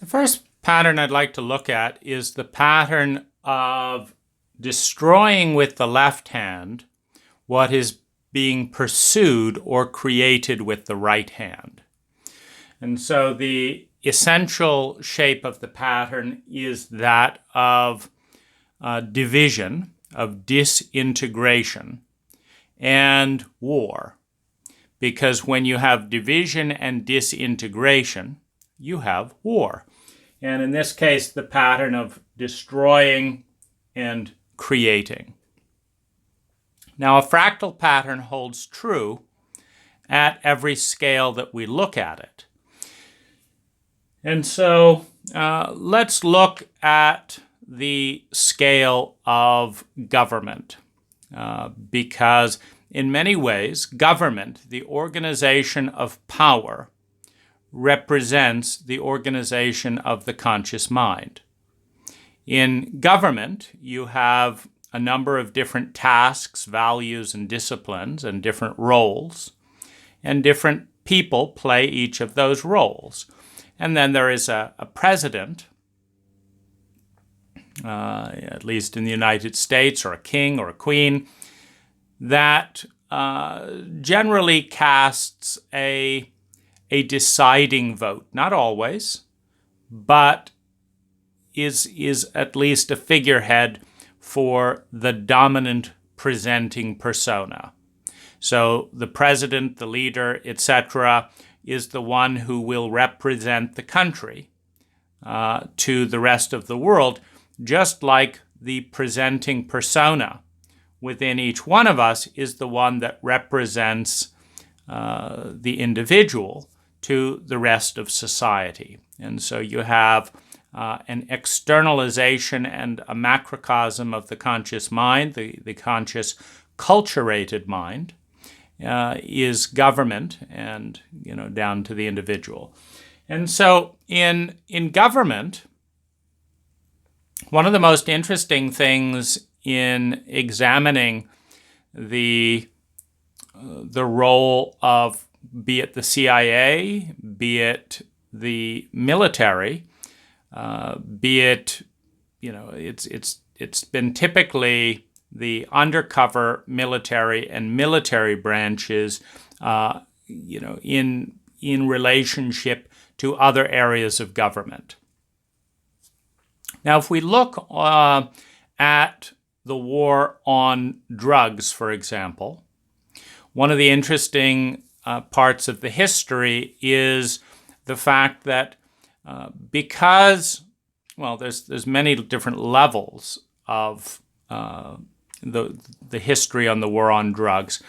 First pattern I'd like to look at is the pattern of destroying with the left hand what is being pursued or created with the right hand. And so the essential shape of the pattern is that of division, of disintegration, and war. Because when you have division and disintegration, you have war. And in this case, the pattern of destroying and creating. Now, a fractal pattern holds true at every scale that we look at it. And so let's look at the scale of government, because in many ways, government, the organization of power, represents the organization of the conscious mind. In government, you have a number of different tasks, values, and disciplines, and different roles, and different people play each of those roles. And then there is a president, at least in the United States, or a king or a queen, that generally casts a deciding vote. Not always, but is at least a figurehead for the dominant presenting persona. So the president, the leader, etc., is the one who will represent the country to the rest of the world, just like the presenting persona within each one of us is the one that represents the individual to the rest of society. And so you have an externalization and a macrocosm of the conscious mind, the conscious culturated mind, is government and, down to the individual. And so in government, one of the most interesting things in examining the role of, be it the CIA, be it the military, be it, it's been typically the undercover military and military branches, in relationship to other areas of government. Now, if we look at the war on drugs, for example, one of the interesting parts of the history is the fact that because, there's many different levels of the history on the war on drugs,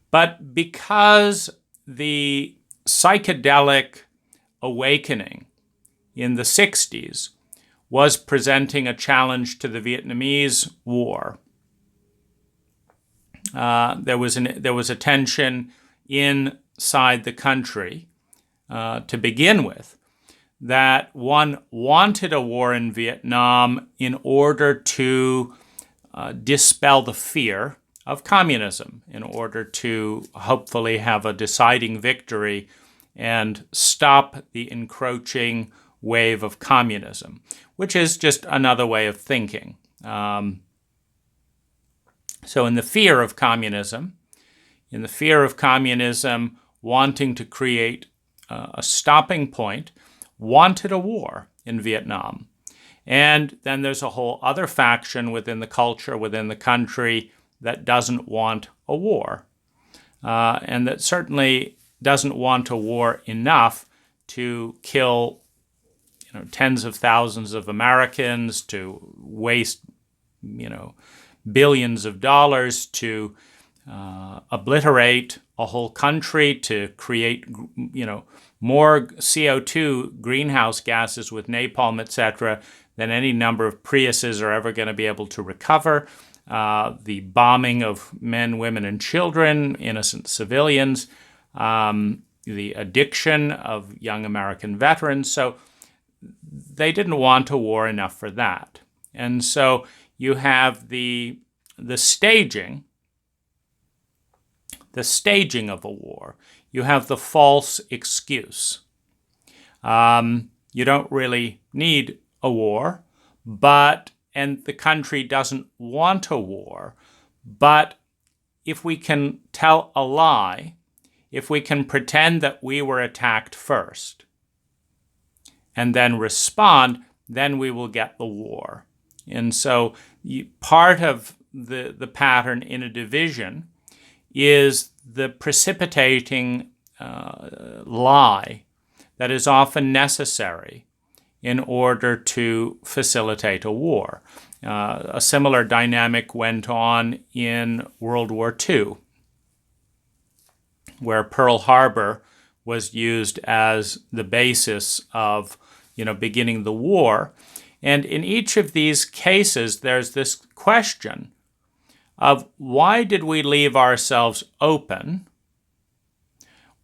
but because the psychedelic awakening in the 60s was presenting a challenge to the Vietnamese War, there was a tension inside the country to begin with, that one wanted a war in Vietnam in order to dispel the fear of communism, in order to hopefully have a deciding victory and stop the encroaching wave of communism, which is just another way of thinking. So in the fear of communism, wanting to create a stopping point, wanted a war in Vietnam. And then there's a whole other faction within the culture, within the country, that doesn't want a war. And that certainly doesn't want a war enough to kill tens of thousands of Americans, to waste billions of dollars, to obliterate a whole country, to create more CO2 greenhouse gases with napalm, etc., than any number of Priuses are ever going to be able to recover. The bombing of men, women, and children, innocent civilians, the addiction of young American veterans. So they didn't want a war enough for that. And so you have the staging of a war. You have the false excuse. you don't really need a war, and the country doesn't want a war. But if we can tell a lie, if we can pretend that we were attacked first and then respond, then we will get the war. And so part of the pattern in a division is the precipitating lie that is often necessary in order to facilitate a war. A similar dynamic went on in World War II, where Pearl Harbor was used as the basis of, beginning the war. And in each of these cases, there's this question of why did we leave ourselves open,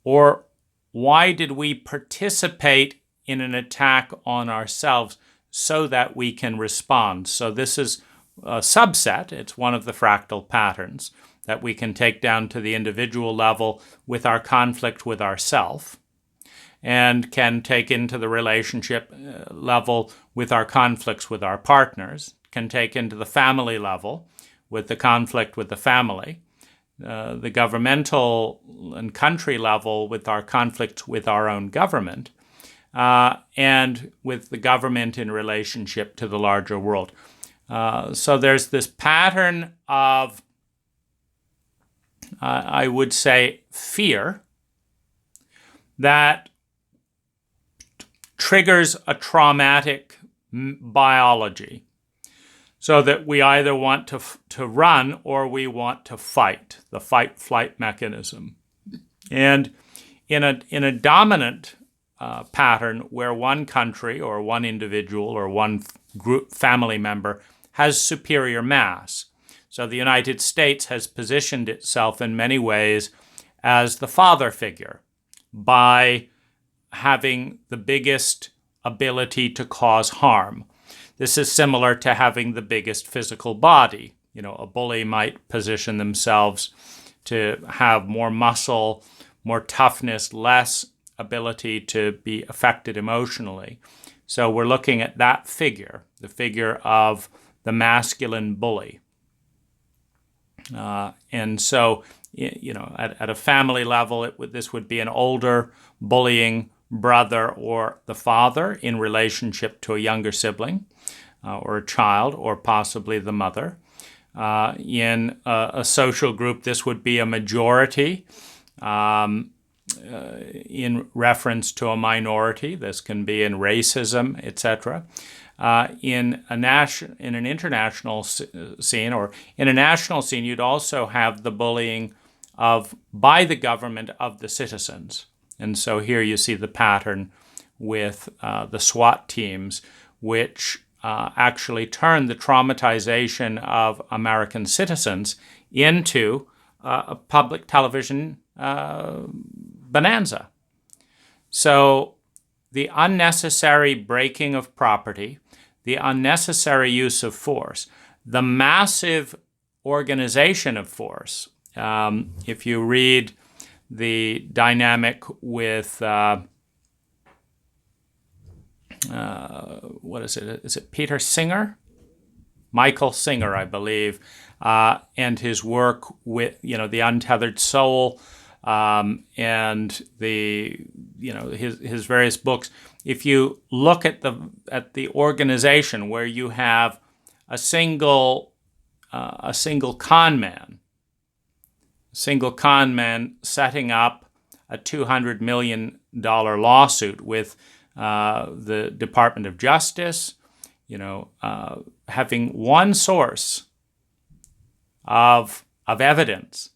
or why did we participate in an attack on ourselves so that we can respond? So this is a subset. It's one of the fractal patterns that we can take down to the individual level with our conflict with ourself, and can take into the relationship level with our conflicts with our partners, can take into the family level with the conflict with the family, the governmental and country level with our conflict with our own government, and with the government in relationship to the larger world. So there's this pattern of, I would say, fear that triggers a traumatic biology, so that we either want to run or we want to fight, the fight-flight mechanism. And in a dominant pattern where one country or one individual or one group family member has superior mass. So the United States has positioned itself in many ways as the father figure by having the biggest ability to cause harm. This is similar to having the biggest physical body. A bully might position themselves to have more muscle, more toughness, less ability to be affected emotionally. So we're looking at that figure, the figure of the masculine bully. And so, at a family level, this would be an older bullying brother or the father in relationship to a younger sibling or a child, or possibly the mother. In a social group, this would be a majority in reference to a minority. This can be in racism, etc. In an international scene, or in a national scene, you'd also have the bullying by the government of the citizens. And so here you see the pattern with the SWAT teams, which actually turned the traumatization of American citizens into a public television bonanza. So the unnecessary breaking of property, the unnecessary use of force, the massive organization of force. If you read the dynamic with, what is it? Is it Peter Singer? Michael Singer, I believe, and his work with, the untethered soul, and his various books. If you look at the organization where you have a single con man setting up a $200 million lawsuit with the Department of Justice, having one source of evidence,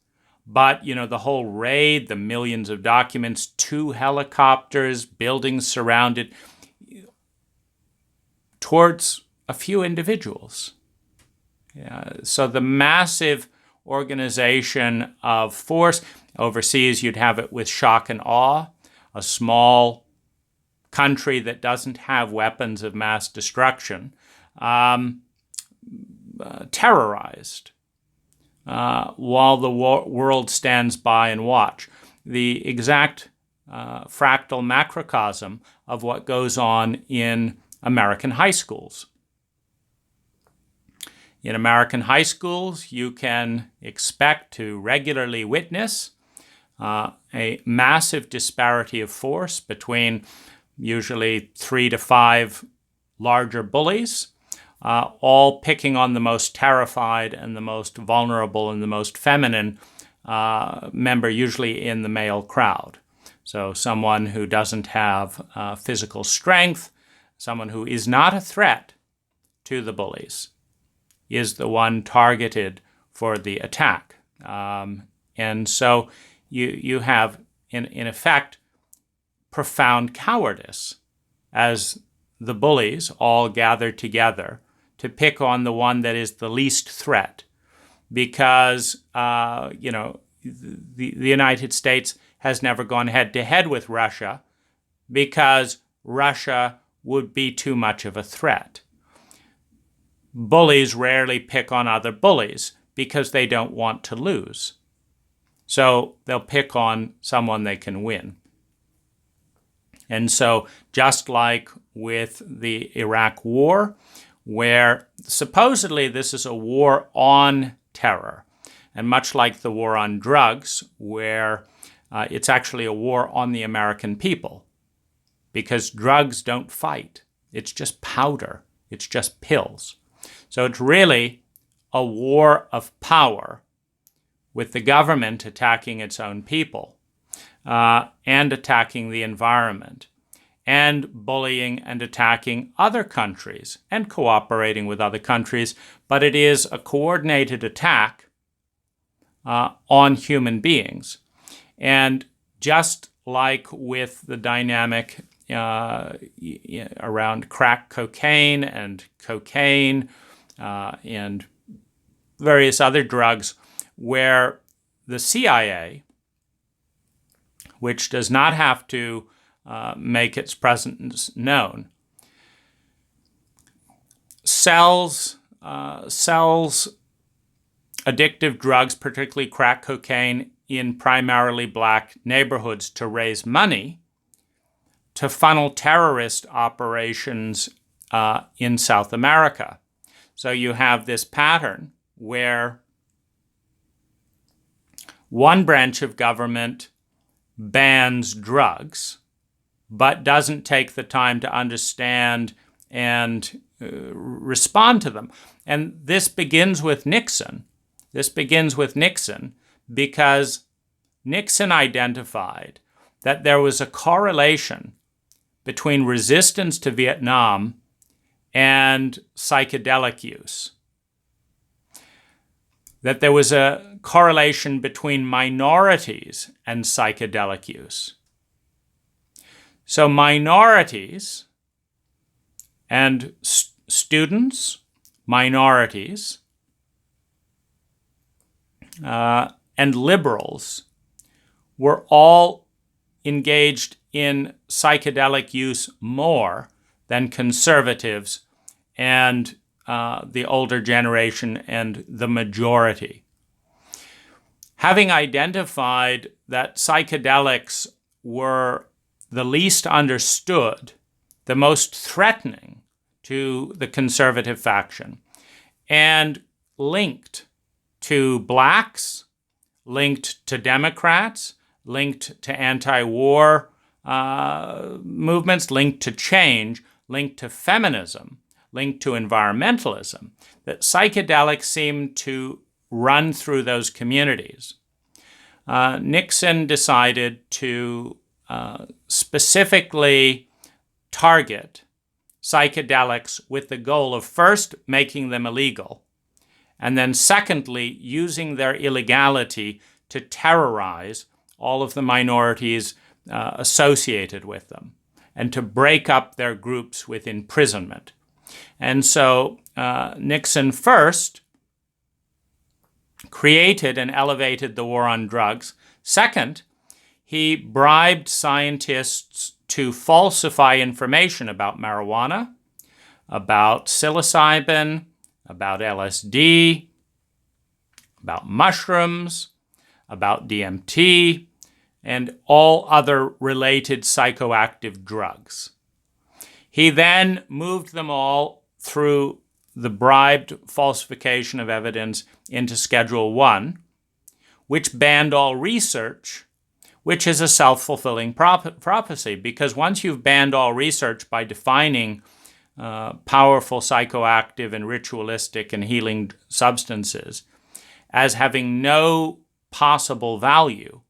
but the whole raid, the millions of documents, 2 helicopters, buildings surrounded, towards a few individuals. So the massive organization of force. Overseas, you'd have it with shock and awe, a small country that doesn't have weapons of mass destruction, terrorized, while the world stands by and watch. The exact fractal macrocosm of what goes on in American high schools. In American high schools, you can expect to regularly witness a massive disparity of force between usually 3 to 5 larger bullies, all picking on the most terrified and the most vulnerable and the most feminine member, usually in the male crowd. So someone who doesn't have physical strength, someone who is not a threat to the bullies, is the one targeted for the attack. And so you have, in effect, profound cowardice as the bullies all gather together to pick on the one that is the least threat, because the United States has never gone head-to-head with Russia because Russia would be too much of a threat. Bullies rarely pick on other bullies because they don't want to lose. So they'll pick on someone they can win. And so just like with the Iraq War, where supposedly this is a war on terror, and much like the war on drugs, where it's actually a war on the American people, because drugs don't fight. It's just powder. It's just pills. So it's really a war of power, with the government attacking its own people and attacking the environment and bullying and attacking other countries and cooperating with other countries. But it is a coordinated attack on human beings. And just like with the dynamic around crack cocaine and various other drugs, where the CIA, which does not have to make its presence known, sells addictive drugs, particularly crack cocaine, in primarily black neighborhoods to raise money to funnel terrorist operations in South America. So you have this pattern where one branch of government bans drugs, but doesn't take the time to understand and respond to them. And this begins with Nixon. Because Nixon identified that there was a correlation between resistance to Vietnam and psychedelic use. That there was a correlation between minorities and psychedelic use. So minorities and students, minorities, and liberals were all engaged in psychedelic use more than conservatives and the older generation and the majority. Having identified that psychedelics were the least understood, the most threatening to the conservative faction, and linked to blacks, linked to Democrats, linked to anti-war movements, linked to change, linked to feminism, linked to environmentalism, that psychedelics seemed to run through those communities. Nixon decided to specifically target psychedelics with the goal of first making them illegal, and then secondly, using their illegality to terrorize all of the minorities associated with them and to break up their groups with imprisonment. And so Nixon first created and elevated the war on drugs. Second, he bribed scientists to falsify information about marijuana, about psilocybin, about LSD, about mushrooms, about DMT, and all other related psychoactive drugs. He then moved them all through the bribed falsification of evidence into Schedule 1, which banned all research, which is a self-fulfilling prophecy, because once you've banned all research by defining powerful psychoactive and ritualistic and healing substances as having no possible value,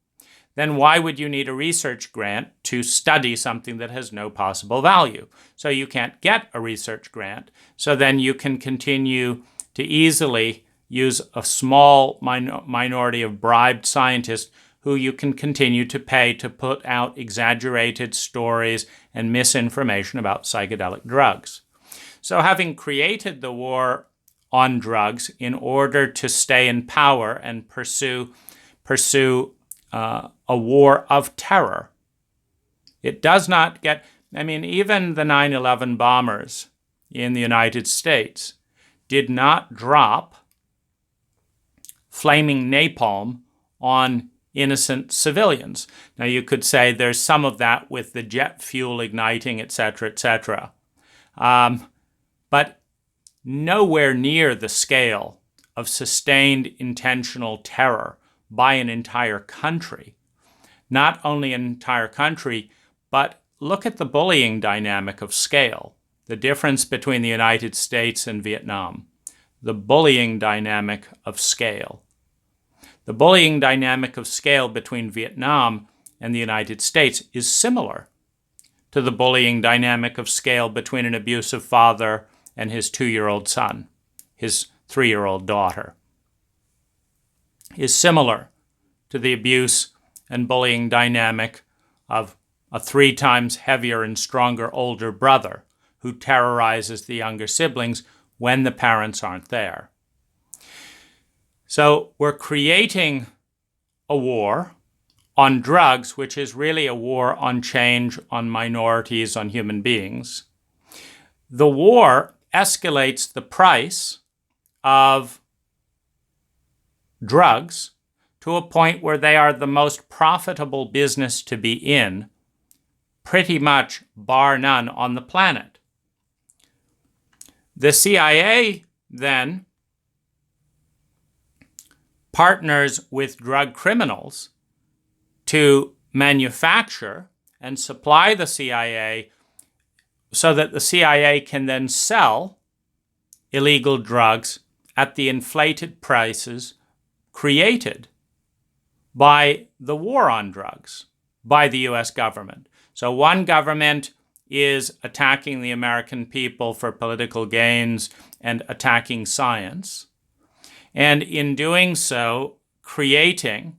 then why would you need a research grant to study something that has no possible value? So you can't get a research grant. So then you can continue to easily use a small minority of bribed scientists who you can continue to pay to put out exaggerated stories and misinformation about psychedelic drugs. So having created the war on drugs in order to stay in power and pursue a war of terror, it does not get, even the 9/11 bombers in the United States did not drop flaming napalm on innocent civilians. Now you could say there's some of that with the jet fuel igniting, etc., etc. But nowhere near the scale of sustained intentional terror by an entire country. Not only an entire country, but look at the bullying dynamic of scale, the difference between the United States and Vietnam, the bullying dynamic of scale. The bullying dynamic of scale between Vietnam and the United States is similar to the bullying dynamic of scale between an abusive father and his 2-year-old son, his 3-year-old daughter, is similar to the abuse and bullying dynamic of a 3 times heavier and stronger older brother who terrorizes the younger siblings when the parents aren't there. So we're creating a war on drugs, which is really a war on change, on minorities, on human beings. The war escalates the price of drugs to a point where they are the most profitable business to be in, pretty much bar none on the planet. The CIA then partners with drug criminals to manufacture and supply the CIA so that the CIA can then sell illegal drugs at the inflated prices created by the war on drugs, by the US government. So one government is attacking the American people for political gains and attacking science, and in doing so, creating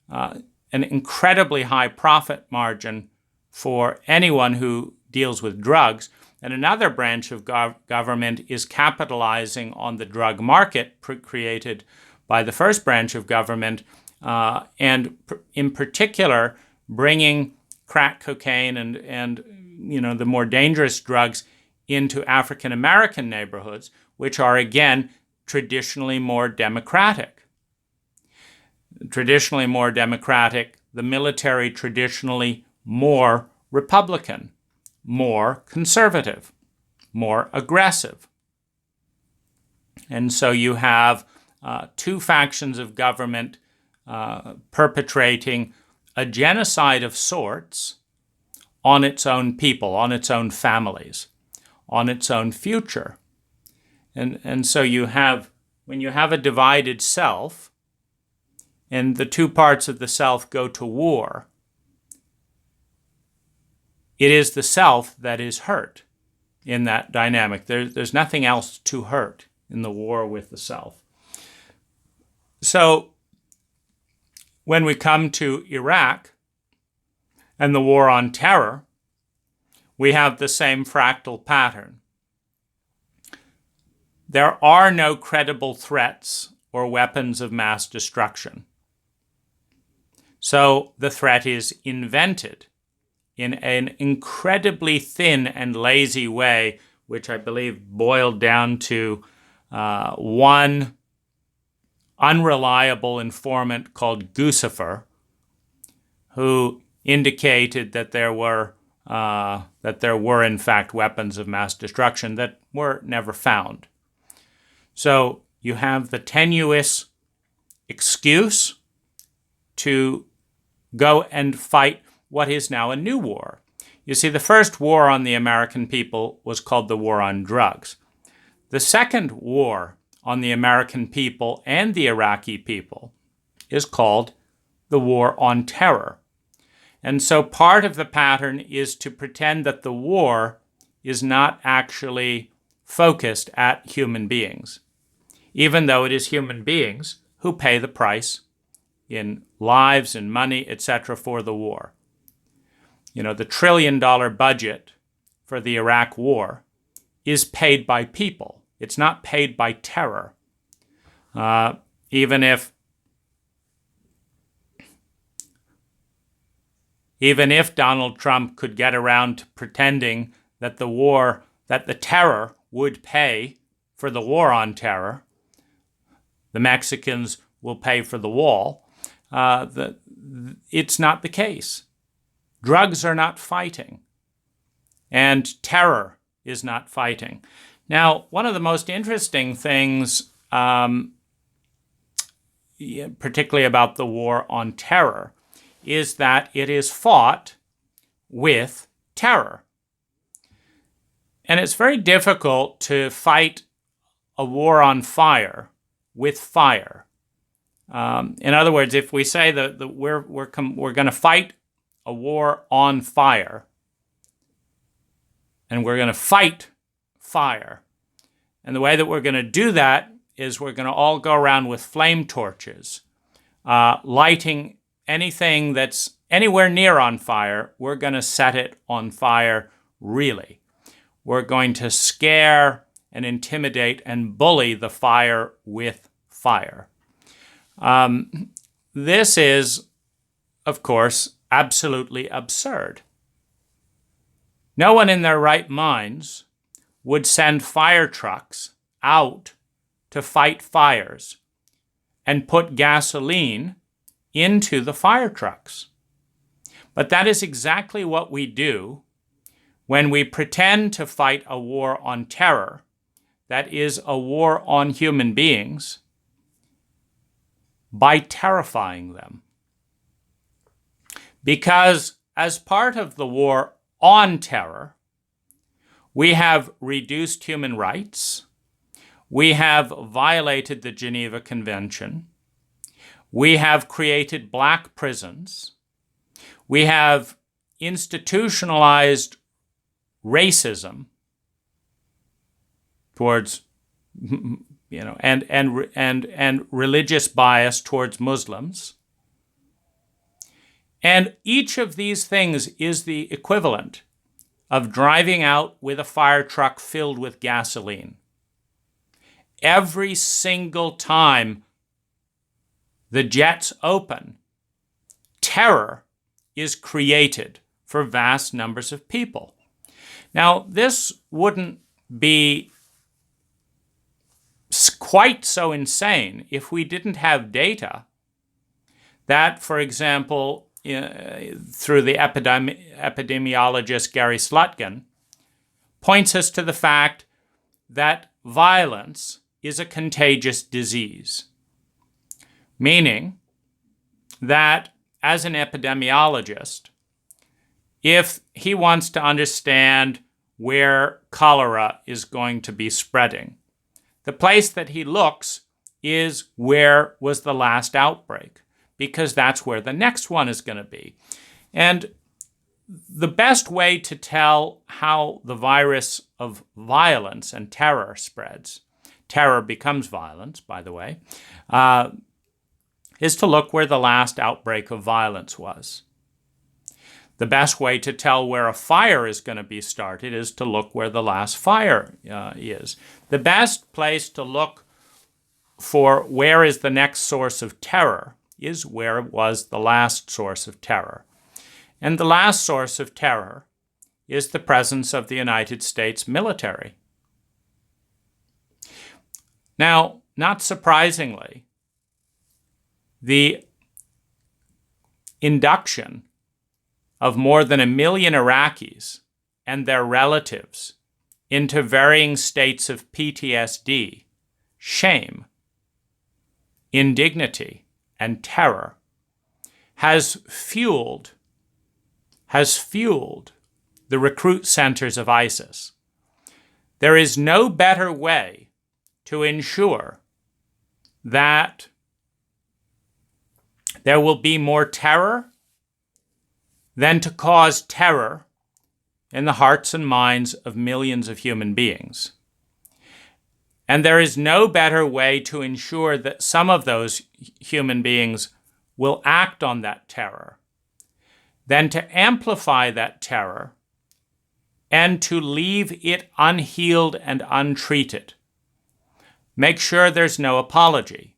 an incredibly high profit margin for anyone who deals with drugs. And another branch of government is capitalizing on the drug market created by the first branch of government, and in particular, bringing crack cocaine and the more dangerous drugs into African American neighborhoods, which are, again, traditionally more democratic. Traditionally more democratic, the military traditionally more Republican, more conservative, more aggressive. And so you have 2 factions of government perpetrating a genocide of sorts on its own people, on its own families, on its own future. And so you have, when you have a divided self, and the 2 parts of the self go to war, it is the self that is hurt in that dynamic. There's nothing else to hurt in the war with the self. So when we come to Iraq and the war on terror, we have the same fractal pattern. There are no credible threats or weapons of mass destruction. So the threat is invented in an incredibly thin and lazy way, which I believe boiled down to one unreliable informant called Guccifer, who indicated that there were in fact weapons of mass destruction that were never found. So you have the tenuous excuse to go and fight what is now a new war. You see, the first war on the American people was called the War on Drugs. The second war on the American people and the Iraqi people is called the War on Terror. And so part of the pattern is to pretend that the war is not actually focused at human beings, even though it is human beings who pay the price in lives and money, etc., for the war. The $1 trillion budget for the Iraq war is paid by people. It's not paid by terror. Even if Donald Trump could get around to pretending that the terror would pay for the war on terror, the Mexicans will pay for the wall, it's not the case. Drugs are not fighting, and terror is not fighting. Now, one of the most interesting things, particularly about the war on terror, is that it is fought with terror. And it's very difficult to fight a war on fire with fire. In other words, if we say that we're going to fight a war on fire, and we're going to fight fire, and the way that we're going to do that is we're going to all go around with flame torches, lighting anything that's anywhere near on fire. We're going to set it on fire, really. We're going to scare and intimidate and bully the fire with fire. This is, of course, absolutely absurd. No one in their right minds would send fire trucks out to fight fires and put gasoline into the fire trucks. But that is exactly what we do when we pretend to fight a war on terror, that is a war on human beings, by terrifying them. Because as part of the war on terror, we have reduced human rights, we have violated the Geneva Convention, we have created black prisons, we have institutionalized racism towards, and religious bias towards Muslims. And each of these things is the equivalent of driving out with a fire truck filled with gasoline. Every single time the jets open, terror is created for vast numbers of people. Now, this wouldn't be quite so insane if we didn't have data that, for example, through the epidemiologist Gary Slutkin, points us to the fact that violence is a contagious disease. Meaning that, as an epidemiologist, if he wants to understand where cholera is going to be spreading, the place that he looks is where was the last outbreak, because that's where the next one is going to be. And the best way to tell how the virus of violence and terror spreads, terror becomes violence, by the way, is to look where the last outbreak of violence was. The best way to tell where a fire is going to be started is to look where the last fire is. The best place to look for where is the next source of terror is where was the last source of terror. And the last source of terror is the presence of the United States military. Now, not surprisingly, the induction of more than 1 million Iraqis and their relatives into varying states of PTSD, shame, indignity, and terror has fueled the recruit centers of ISIS. There is no better way to ensure that there will be more terror than to cause terror in the hearts and minds of millions of human beings. And there is no better way to ensure that some of those human beings will act on that terror than to amplify that terror and to leave it unhealed and untreated. Make sure there's no apology.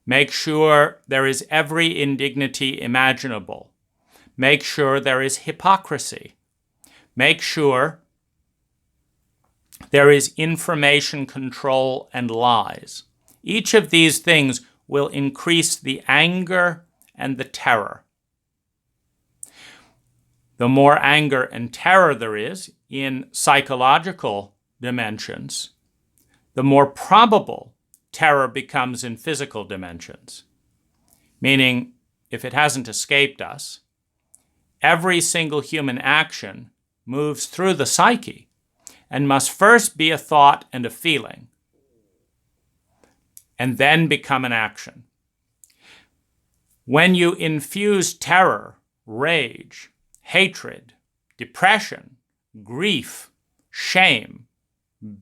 Make sure there is every indignity imaginable. Make sure there is hypocrisy. Make sure there is information control and lies. Each of these things will increase the anger and the terror. The more anger and terror there is in psychological dimensions, the more probable terror becomes in physical dimensions. Meaning, if it hasn't escaped us, every single human action moves through the psyche and must first be a thought and a feeling, and then become an action. When you infuse terror, rage, hatred, depression, grief, shame,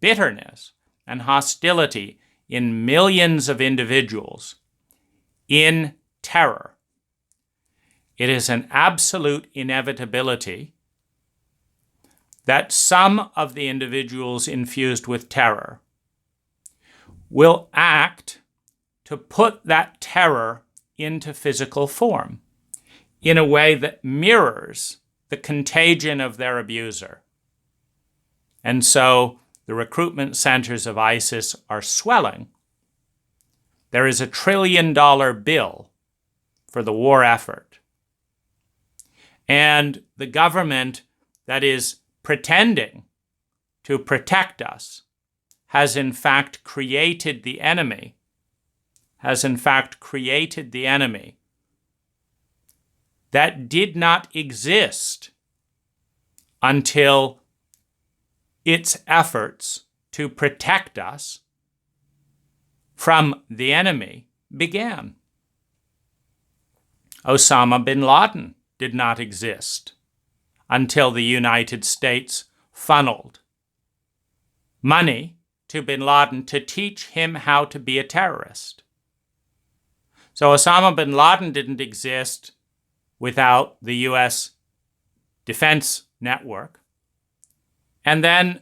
bitterness, and hostility in millions of individuals in terror, it is an absolute inevitability that some of the individuals infused with terror will act to put that terror into physical form in a way that mirrors the contagion of their abuser. And so the recruitment centers of ISIS are swelling. There is $1 trillion bill for the war effort. And the government that is pretending to protect us has in fact created the enemy, that did not exist until its efforts to protect us from the enemy began. Osama bin Laden did not exist until the United States funneled money to bin Laden to teach him how to be a terrorist. So Osama bin Laden didn't exist without the U.S. defense network. And then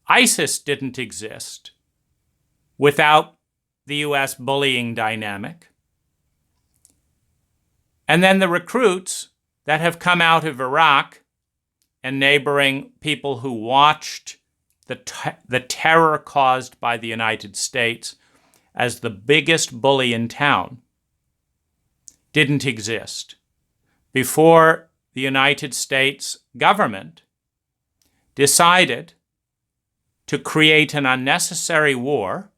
ISIS didn't exist without the U.S. bullying dynamic. And then the recruits that have come out of Iraq and neighboring people who watched the terror caused by the United States as the biggest bully in town didn't exist before the United States government decided to create an unnecessary war,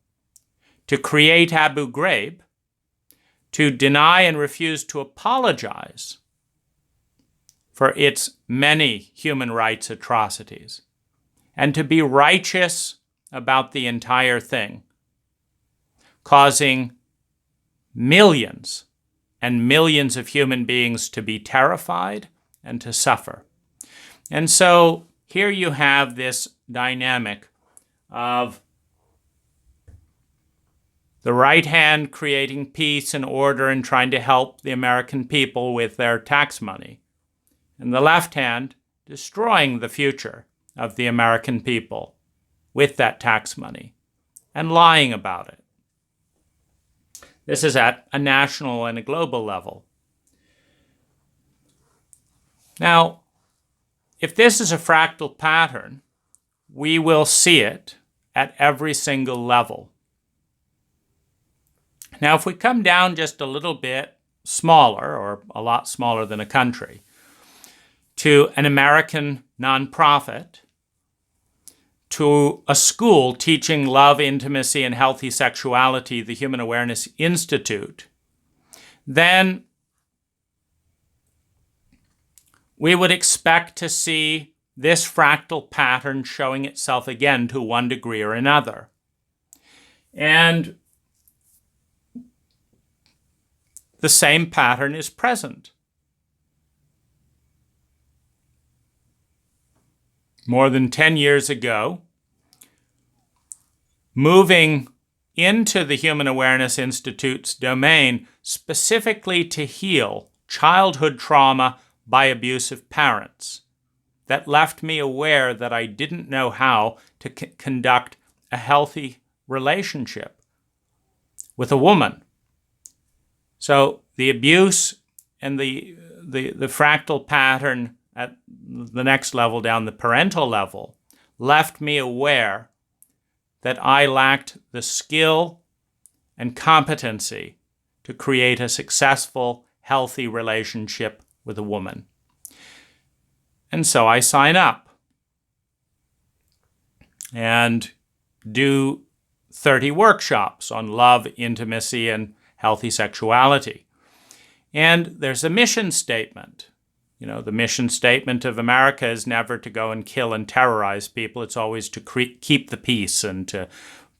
to create Abu Ghraib, to deny and refuse to apologize for its many human rights atrocities, and to be righteous about the entire thing, causing millions and millions of human beings to be terrified and to suffer. And so here you have this dynamic of the right hand creating peace and order and trying to help the American people with their tax money, and the left hand destroying the future of the American people with that tax money and lying about it. This is at a national and a global level. Now, if this is a fractal pattern, we will see it at every single level. Now, if we come down just a little bit smaller, or a lot smaller than a country, to an American nonprofit, to a school teaching love, intimacy, and healthy sexuality, the Human Awareness Institute, then we would expect to see this fractal pattern showing itself again to one degree or another. And the same pattern is present. More than 10 years ago, moving into the Human Awareness Institute's domain specifically to heal childhood trauma by abusive parents, that left me aware that I didn't know how to conduct a healthy relationship with a woman. So the abuse and the fractal pattern at the next level down, the parental level, left me aware that I lacked the skill and competency to create a successful, healthy relationship with a woman. And so I sign up and do 30 workshops on love, intimacy, and healthy sexuality. And there's a mission statement. You know, the mission statement of America is never to go and kill and terrorize people. It's always to keep the peace and to,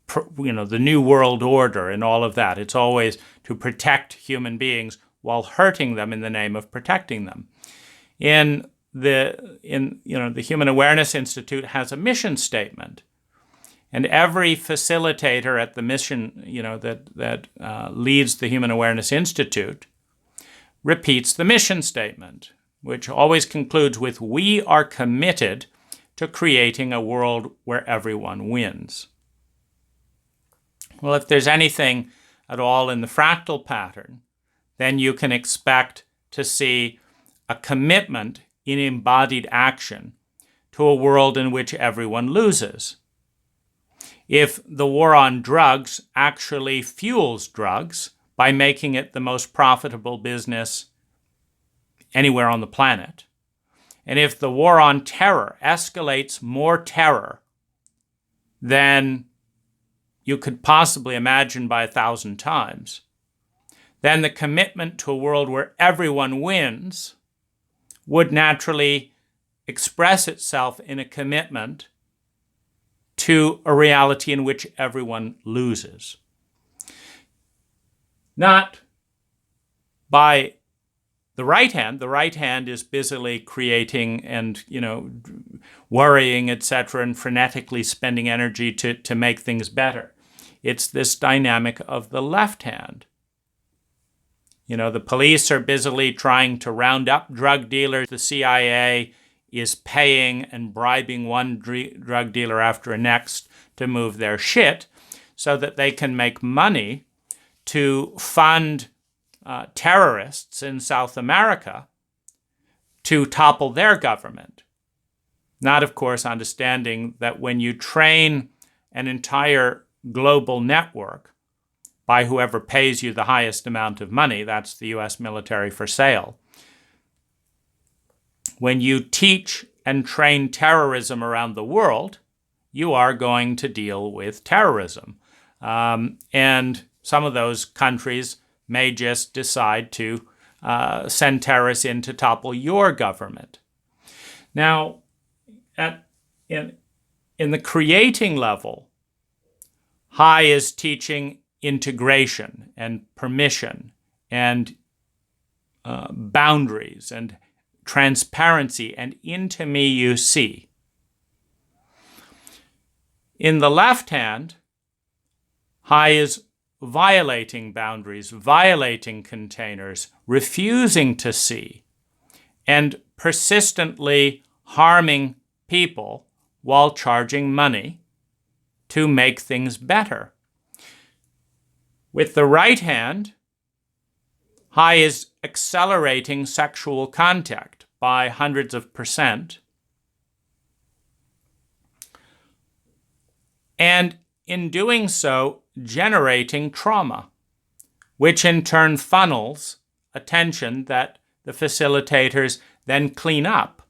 the new world order and all of that. It's always to protect human beings while hurting them in the name of protecting them. The Human Awareness Institute has a mission statement, and every facilitator at the mission, that leads the Human Awareness Institute, repeats the mission statement, which always concludes with, "We are committed to creating a world where everyone wins." Well, if there's anything at all in the fractal pattern, then you can expect to see a commitment in embodied action to a world in which everyone loses. If the war on drugs actually fuels drugs by making it the most profitable business anywhere on the planet, and if the war on terror escalates more terror than you could possibly imagine by 1,000 times, then the commitment to a world where everyone wins would naturally express itself in a commitment to a reality in which everyone loses. Not by the right hand. The right hand is busily creating and, worrying, etc., and frenetically spending energy to make things better. It's this dynamic of the left hand. The police are busily trying to round up drug dealers. The CIA is paying and bribing one drug dealer after the next to move their shit so that they can make money to fund terrorists in South America to topple their government. Not, of course, understanding that when you train an entire global network by whoever pays you the highest amount of money, that's the US military for sale. When you teach and train terrorism around the world, you are going to deal with terrorism. And some of those countries may just decide to send terrorists in to topple your government. Now, in the creating level, High is teaching integration and permission and boundaries and transparency and into me you see. In the left hand, High is violating boundaries, violating containers, refusing to see, and persistently harming people while charging money to make things better. With the right hand, High is accelerating sexual contact by hundreds of %, and in doing so, generating trauma, which in turn funnels attention that the facilitators then clean up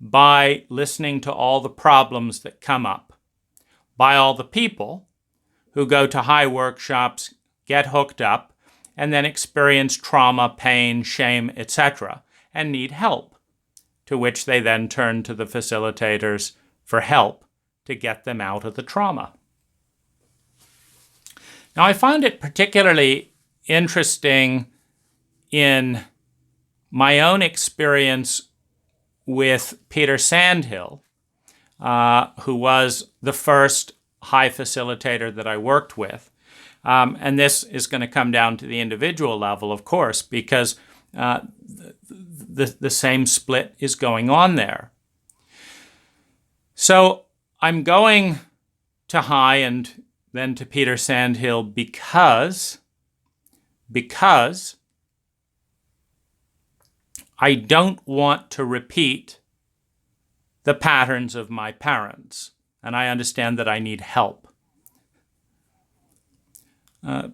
by listening to all the problems that come up, by all the people who go to high workshops, get hooked up, and then experience trauma, pain, shame, etc., and need help, to which they then turn to the facilitators for help to get them out of the trauma. Now, I found it particularly interesting in my own experience with Peter Sandhill, who was the first high facilitator that I worked with. And this is going to come down to the individual level, of course, because the same split is going on there. So I'm going to high and then to Peter Sandhill because I don't want to repeat the patterns of my parents, and I understand that I need help.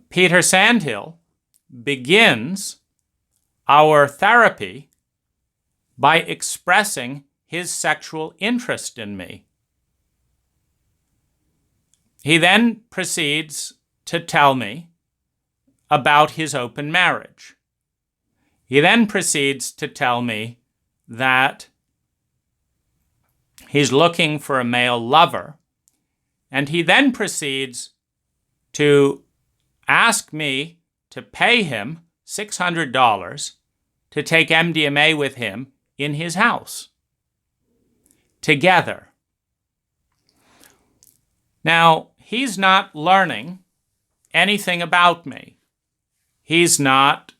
Peter Sandhill begins our therapy by expressing his sexual interest in me. He then proceeds to tell me about his open marriage. He then proceeds to tell me that he's looking for a male lover, and he then proceeds to ask me to pay him $600 to take MDMA with him in his house together. Now, he's not learning anything about me. He's not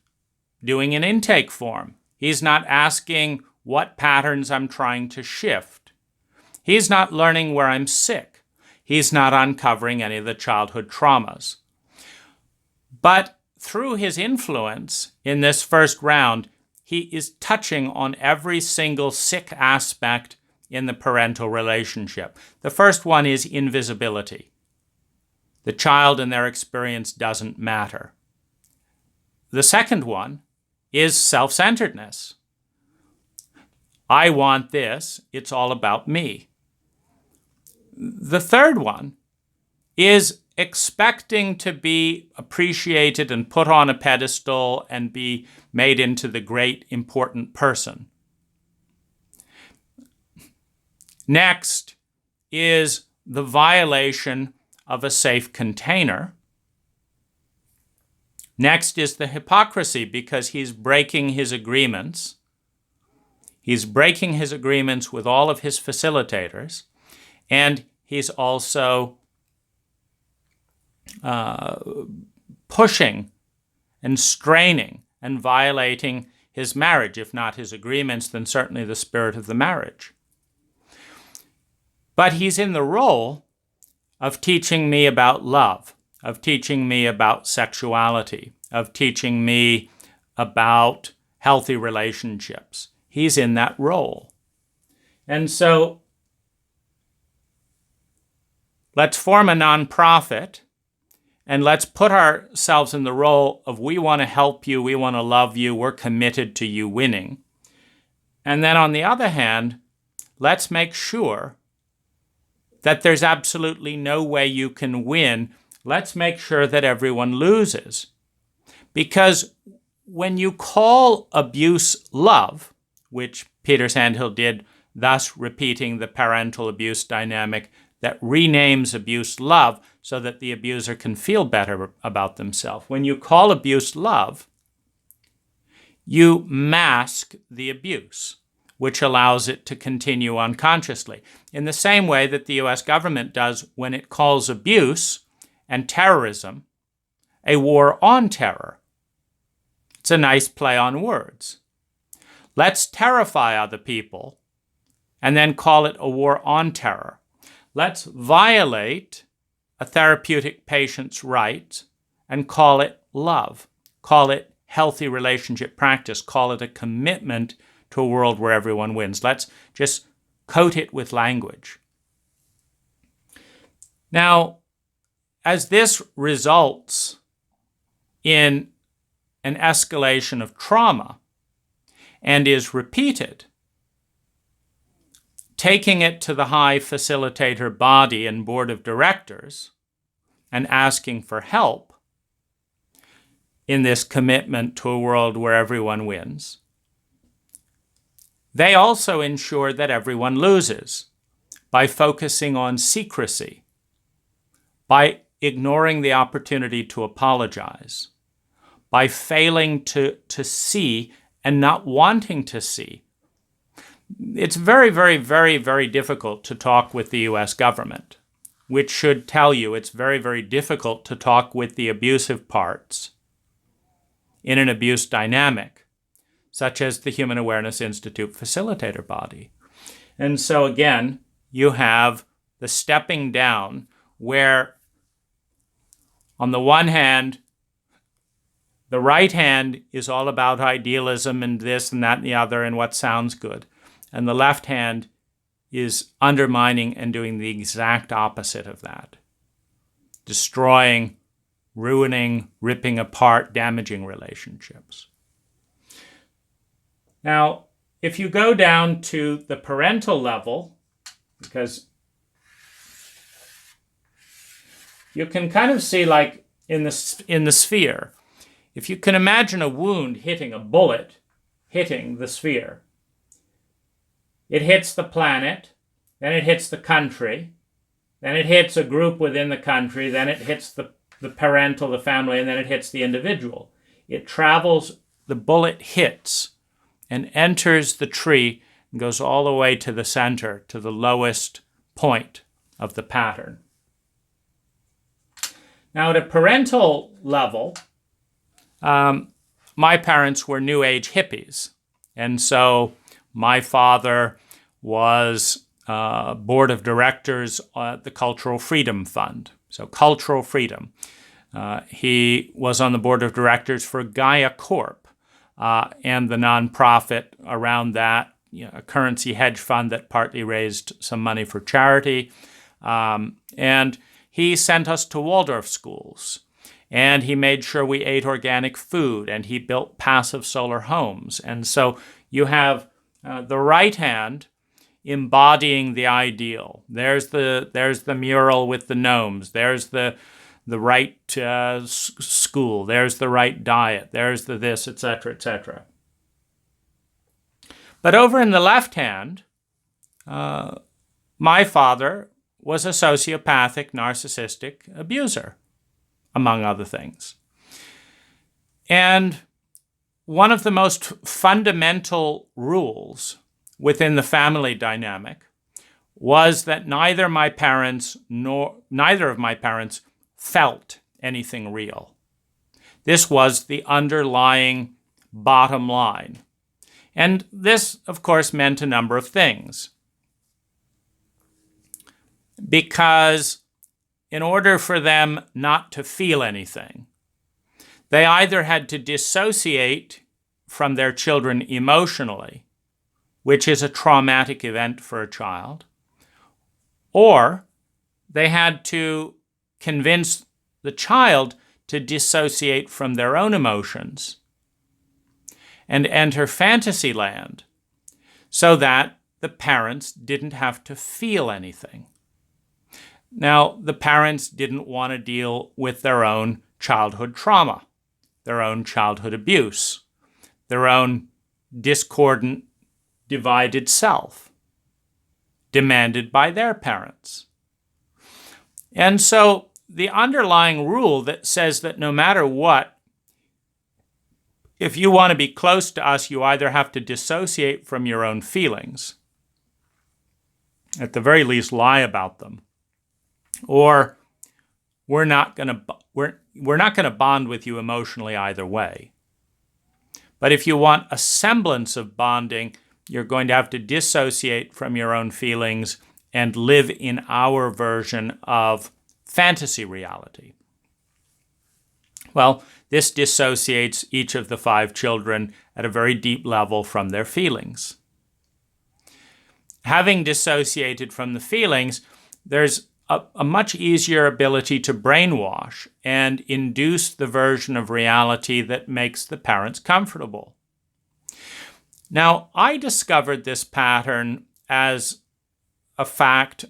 doing an intake form. He's not asking what patterns I'm trying to shift. He's not learning where I'm sick. He's not uncovering any of the childhood traumas. But through his influence in this first round, he is touching on every single sick aspect in the parental relationship. The first one is invisibility. The child and their experience doesn't matter. The second one is self-centeredness. I want this, it's all about me. The third one is expecting to be appreciated and put on a pedestal and be made into the great important person. Next is the violation of a safe container. Next is the hypocrisy, because he's breaking his agreements. He's breaking his agreements with all of his facilitators, and he's also pushing and straining and violating his marriage. If not his agreements, then certainly the spirit of the marriage. But he's in the role of teaching me about love, of teaching me about sexuality, of teaching me about healthy relationships. He's in that role. And so let's form a nonprofit and let's put ourselves in the role of we want to help you, we want to love you, we're committed to you winning. And then on the other hand, let's make sure that there's absolutely no way you can win. Let's make sure that everyone loses. Because when you call abuse love, which Peter Sandhill did, thus repeating the parental abuse dynamic that renames abuse love so that the abuser can feel better about themselves. When you call abuse love, you mask the abuse, which allows it to continue unconsciously, in the same way that the U.S. government does when it calls abuse and terrorism a war on terror. It's a nice play on words. Let's terrify other people and then call it a war on terror. Let's violate a therapeutic patient's rights and call it love. Call it healthy relationship practice. Call it a commitment to a world where everyone wins. Let's just coat it with language. Now, as this results in an escalation of trauma and is repeated, taking it to the high facilitator body and board of directors and asking for help in this commitment to a world where everyone wins, they also ensure that everyone loses by focusing on secrecy, by ignoring the opportunity to apologize, by failing to see and not wanting to see. It's very, very, very, very difficult to talk with the US government, which should tell you it's very, very difficult to talk with the abusive parts in an abuse dynamic, such as the Human Awareness Institute facilitator body. And so again, you have the stepping down where, on the one hand, the right hand is all about idealism and this and that and the other and what sounds good. And the left hand is undermining and doing the exact opposite of that. Destroying, ruining, ripping apart, damaging relationships. Now, if you go down to the parental level, because you can kind of see, like in the sphere, if you can imagine a wound hitting a bullet, hitting the sphere, it hits the planet, then it hits the country, then it hits a group within the country, then it hits the parental, the family, and then it hits the individual. It travels, the bullet hits and enters the tree and goes all the way to the center, to the lowest point of the pattern. Now, at a parental level, my parents were New Age hippies. And so my father was board of directors at the Cultural Freedom Fund. So cultural freedom. He was on the board of directors for Gaia Corp and the nonprofit around that, a currency hedge fund that partly raised some money for charity. And he sent us to Waldorf schools. And he made sure we ate organic food, and he built passive solar homes. And so you have the right hand embodying the ideal. There's the mural with the gnomes. There's the right school. There's the right diet. There's the this, etc., etc. But over in the left hand, my father was a sociopathic, narcissistic abuser, among other things. And one of the most fundamental rules within the family dynamic was that neither of my parents felt anything real. This was the underlying bottom line. And this, of course, meant a number of things. Because in order for them not to feel anything, they either had to dissociate from their children emotionally, which is a traumatic event for a child, or they had to convince the child to dissociate from their own emotions and enter fantasy land so that the parents didn't have to feel anything. Now, the parents didn't want to deal with their own childhood trauma, their own childhood abuse, their own discordant, divided self, demanded by their parents. And so the underlying rule that says that no matter what, if you want to be close to us, you either have to dissociate from your own feelings, at the very least lie about them, or we're not going to bond with you emotionally either way. But if you want a semblance of bonding, you're going to have to dissociate from your own feelings and live in our version of fantasy reality. Well, this dissociates each of the 5 children at a very deep level from their feelings. Having dissociated from the feelings, there's a much easier ability to brainwash and induce the version of reality that makes the parents comfortable. Now, I discovered this pattern as a fact,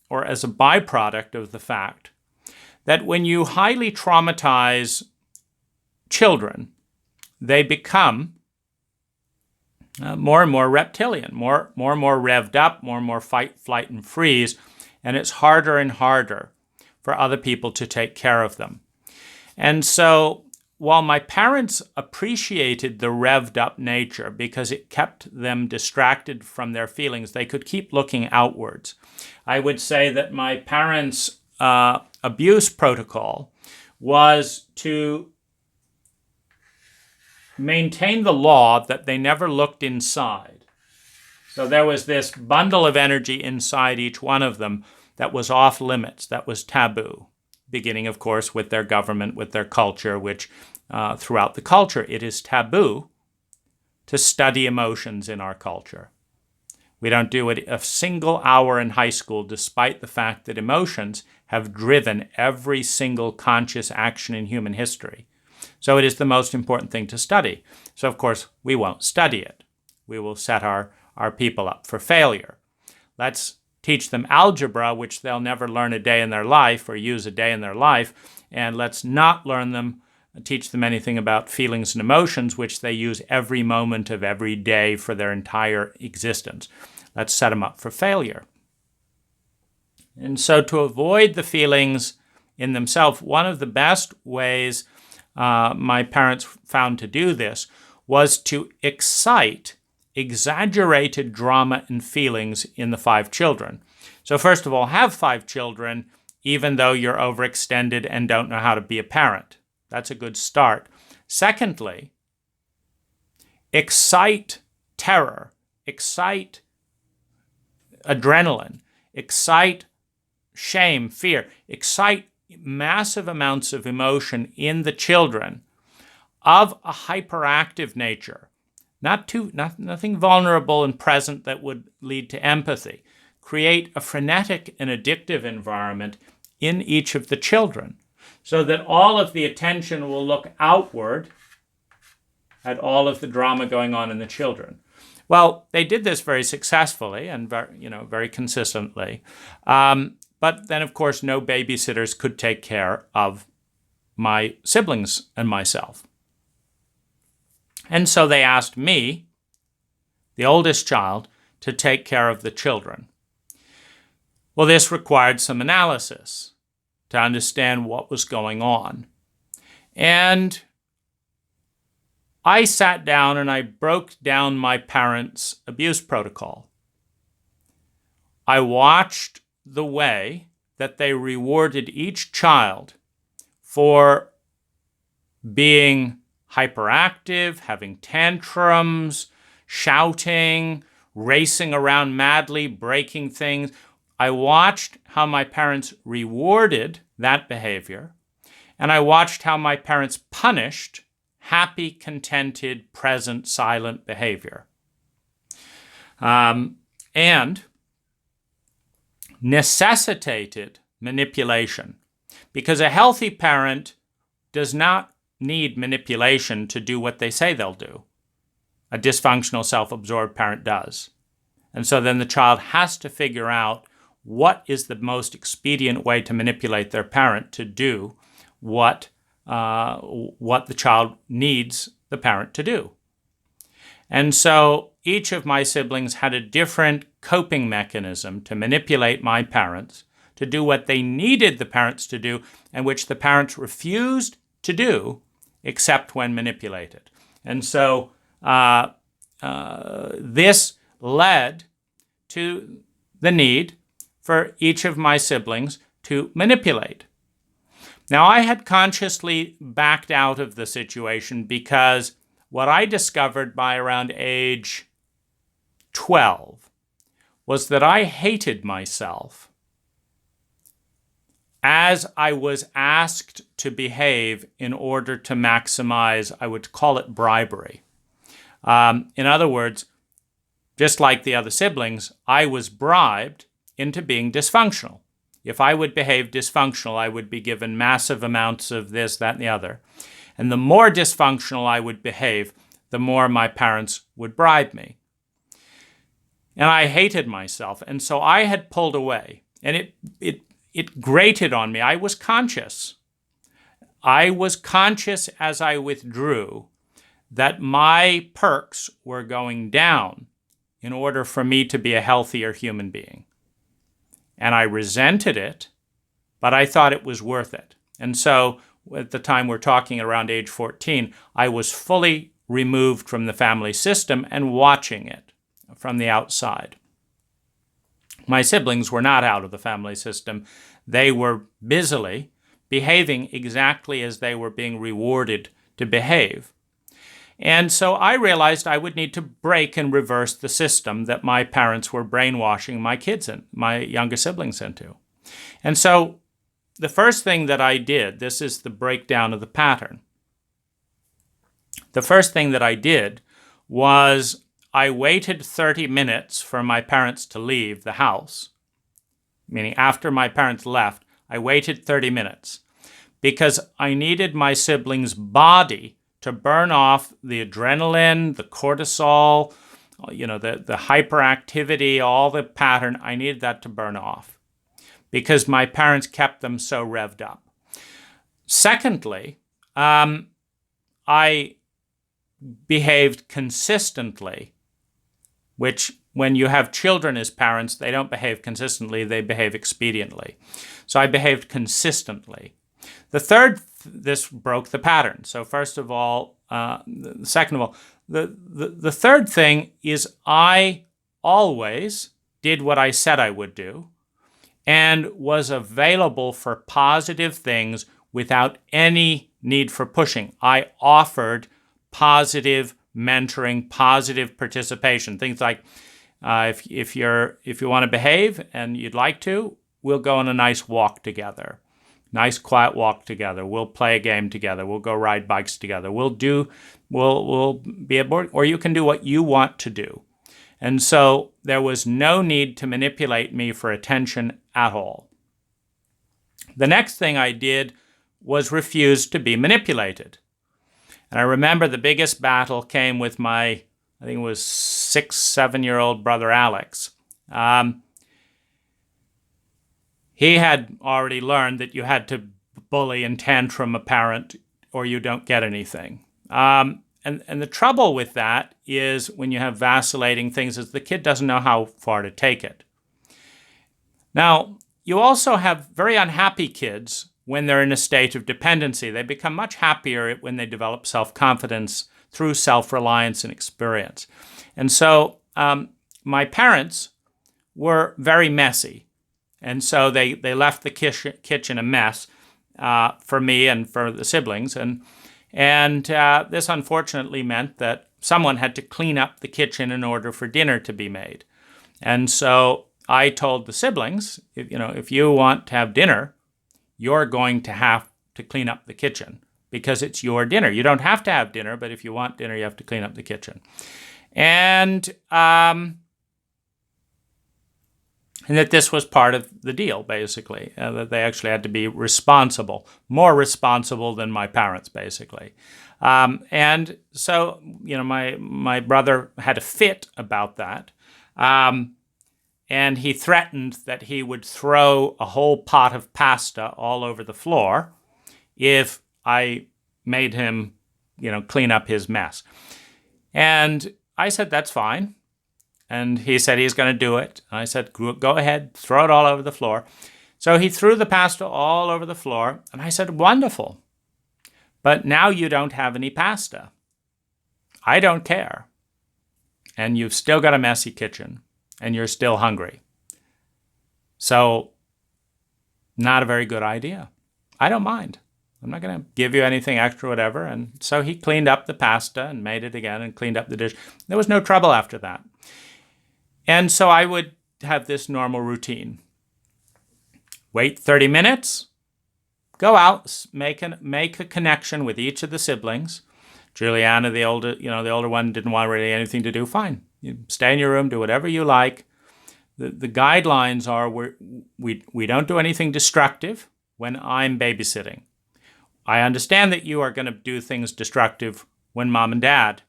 or as a byproduct of the fact, that when you highly traumatize children, they become more and more reptilian, more and more revved up, more and more fight, flight, and freeze, and it's harder and harder for other people to take care of them. And so while my parents appreciated the revved up nature because it kept them distracted from their feelings, they could keep looking outwards. I would say that my parents' abuse protocol was to maintain the law that they never looked inside. So there was this bundle of energy inside each one of them that was off limits, that was taboo, beginning, of course, with their government, with their culture, which throughout the culture, it is taboo to study emotions in our culture. We don't do it a single hour in high school, despite the fact that emotions have driven every single conscious action in human history. So it is the most important thing to study. So, of course, we won't study it. We will set our people up for failure. Let's teach them algebra, which they'll never learn a day in their life or use a day in their life, and let's not teach them anything about feelings and emotions, which they use every moment of every day for their entire existence. Let's set them up for failure. And so to avoid the feelings in themselves, one of the best ways my parents found to do this was to excite exaggerated drama and feelings in the 5 children. So first of all, have 5 children, even though you're overextended and don't know how to be a parent. That's a good start. Secondly, excite terror, excite adrenaline, excite shame, fear, excite massive amounts of emotion in the children of a hyperactive nature. Nothing vulnerable and present that would lead to empathy. Create a frenetic and addictive environment in each of the children so that all of the attention will look outward at all of the drama going on in the children. Well, they did this very successfully and very consistently. But then, of course, no babysitters could take care of my siblings and myself. And so they asked me, the oldest child, to take care of the children. Well, this required some analysis to understand what was going on. And I sat down and I broke down my parents' abuse protocol. I watched the way that they rewarded each child for being hyperactive, having tantrums, shouting, racing around madly, breaking things. I watched how my parents rewarded that behavior, and I watched how my parents punished happy, contented, present, silent behavior. And necessitated manipulation, because a healthy parent does not need manipulation to do what they say they'll do. A dysfunctional, self-absorbed parent does. And so then the child has to figure out what is the most expedient way to manipulate their parent to do what the child needs the parent to do. And so each of my siblings had a different coping mechanism to manipulate my parents to do what they needed the parents to do and which the parents refused to do except when manipulated. And so this led to the need for each of my siblings to manipulate. Now, I had consciously backed out of the situation because what I discovered by around age 12 was that I hated myself as I was asked to behave in order to maximize, I would call it bribery. In other words, just like the other siblings, I was bribed into being dysfunctional. If I would behave dysfunctional, I would be given massive amounts of this, that, and the other. And the more dysfunctional I would behave, the more my parents would bribe me. And I hated myself. And so I had pulled away. And it grated on me. I was conscious. I was conscious as I withdrew that my perks were going down in order for me to be a healthier human being. And I resented it, but I thought it was worth it. And so at the time we're talking around age 14, I was fully removed from the family system and watching it from the outside. My siblings were not out of the family system. They were busily behaving exactly as they were being rewarded to behave. And so I realized I would need to break and reverse the system that my parents were brainwashing my kids and my younger siblings into. And so the first thing that I did, this is the breakdown of the pattern. The first thing that I did was I waited 30 minutes for my parents to leave the house, meaning after my parents left, I waited 30 minutes because I needed my siblings' body to burn off the adrenaline, the cortisol, the hyperactivity, all the pattern. I needed that to burn off because my parents kept them so revved up. Secondly, I behaved consistently, which when you have children as parents, they don't behave consistently, they behave expediently. So I behaved consistently. The third, this broke the pattern. So second of all, the third thing is I always did what I said I would do and was available for positive things without any need for pushing. I offered positive mentoring, positive participation. Things like if you want to behave and you'd like to, we'll go on a nice walk together. Nice quiet walk together. We'll play a game together. We'll go ride bikes together. We'll be at board, or you can do what you want to do. And so there was no need to manipulate me for attention at all. The next thing I did was refuse to be manipulated. And I remember the biggest battle came with my, I think it was 6-7-year-old brother Alex. He had already learned that you had to bully and tantrum a parent or you don't get anything. And the trouble with that is when you have vacillating things is the kid doesn't know how far to take it. Now, you also have very unhappy kids when they're in a state of dependency. They become much happier when they develop self-confidence through self-reliance and experience. And so my parents were very messy. And so they left the kitchen a mess for me and for the siblings. And this unfortunately meant that someone had to clean up the kitchen in order for dinner to be made. And so I told the siblings, if you want to have dinner, you're going to have to clean up the kitchen because it's your dinner. You don't have to have dinner, but if you want dinner, you have to clean up the kitchen. And that this was part of the deal, basically, that they actually had to be responsible, more responsible than my parents, basically. And so, my brother had a fit about that. And he threatened that he would throw a whole pot of pasta all over the floor if I made him, clean up his mess. And I said, that's fine. And he said he's going to do it. And I said, go ahead, throw it all over the floor. So he threw the pasta all over the floor. And I said, wonderful. But now you don't have any pasta. I don't care. And you've still got a messy kitchen. And you're still hungry. So, not a very good idea. I don't mind. I'm not going to give you anything extra, whatever. And so he cleaned up the pasta and made it again and cleaned up the dish. There was no trouble after that. And so I would have this normal routine. Wait 30 minutes. Go out, make a connection with each of the siblings. Juliana, the older one, didn't want really anything to do. Fine. You stay in your room, do whatever you like. The guidelines are we don't do anything destructive when I'm babysitting. I understand that you are going to do things destructive when mom and dad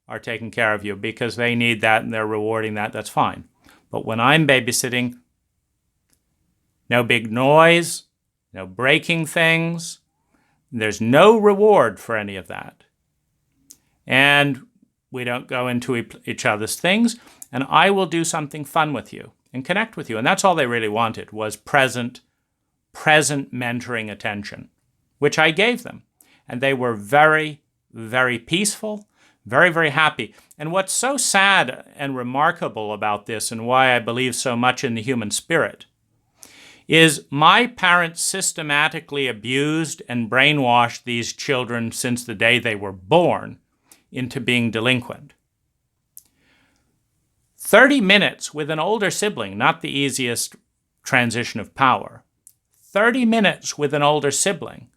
are taking care of you because they need that and they're rewarding that. That's fine. But when I'm babysitting, no big noise, no breaking things. There's no reward for any of that. And we don't go into each other's things. And I will do something fun with you and connect with you. And that's all they really wanted was present mentoring attention, which I gave them. And they were very, very peaceful, very, very happy. And what's so sad and remarkable about this, and why I believe so much in the human spirit, is my parents systematically abused and brainwashed these children since the day they were born into being delinquent. 30 minutes with an older sibling, not the easiest transition of power. 30 minutes with an older sibling,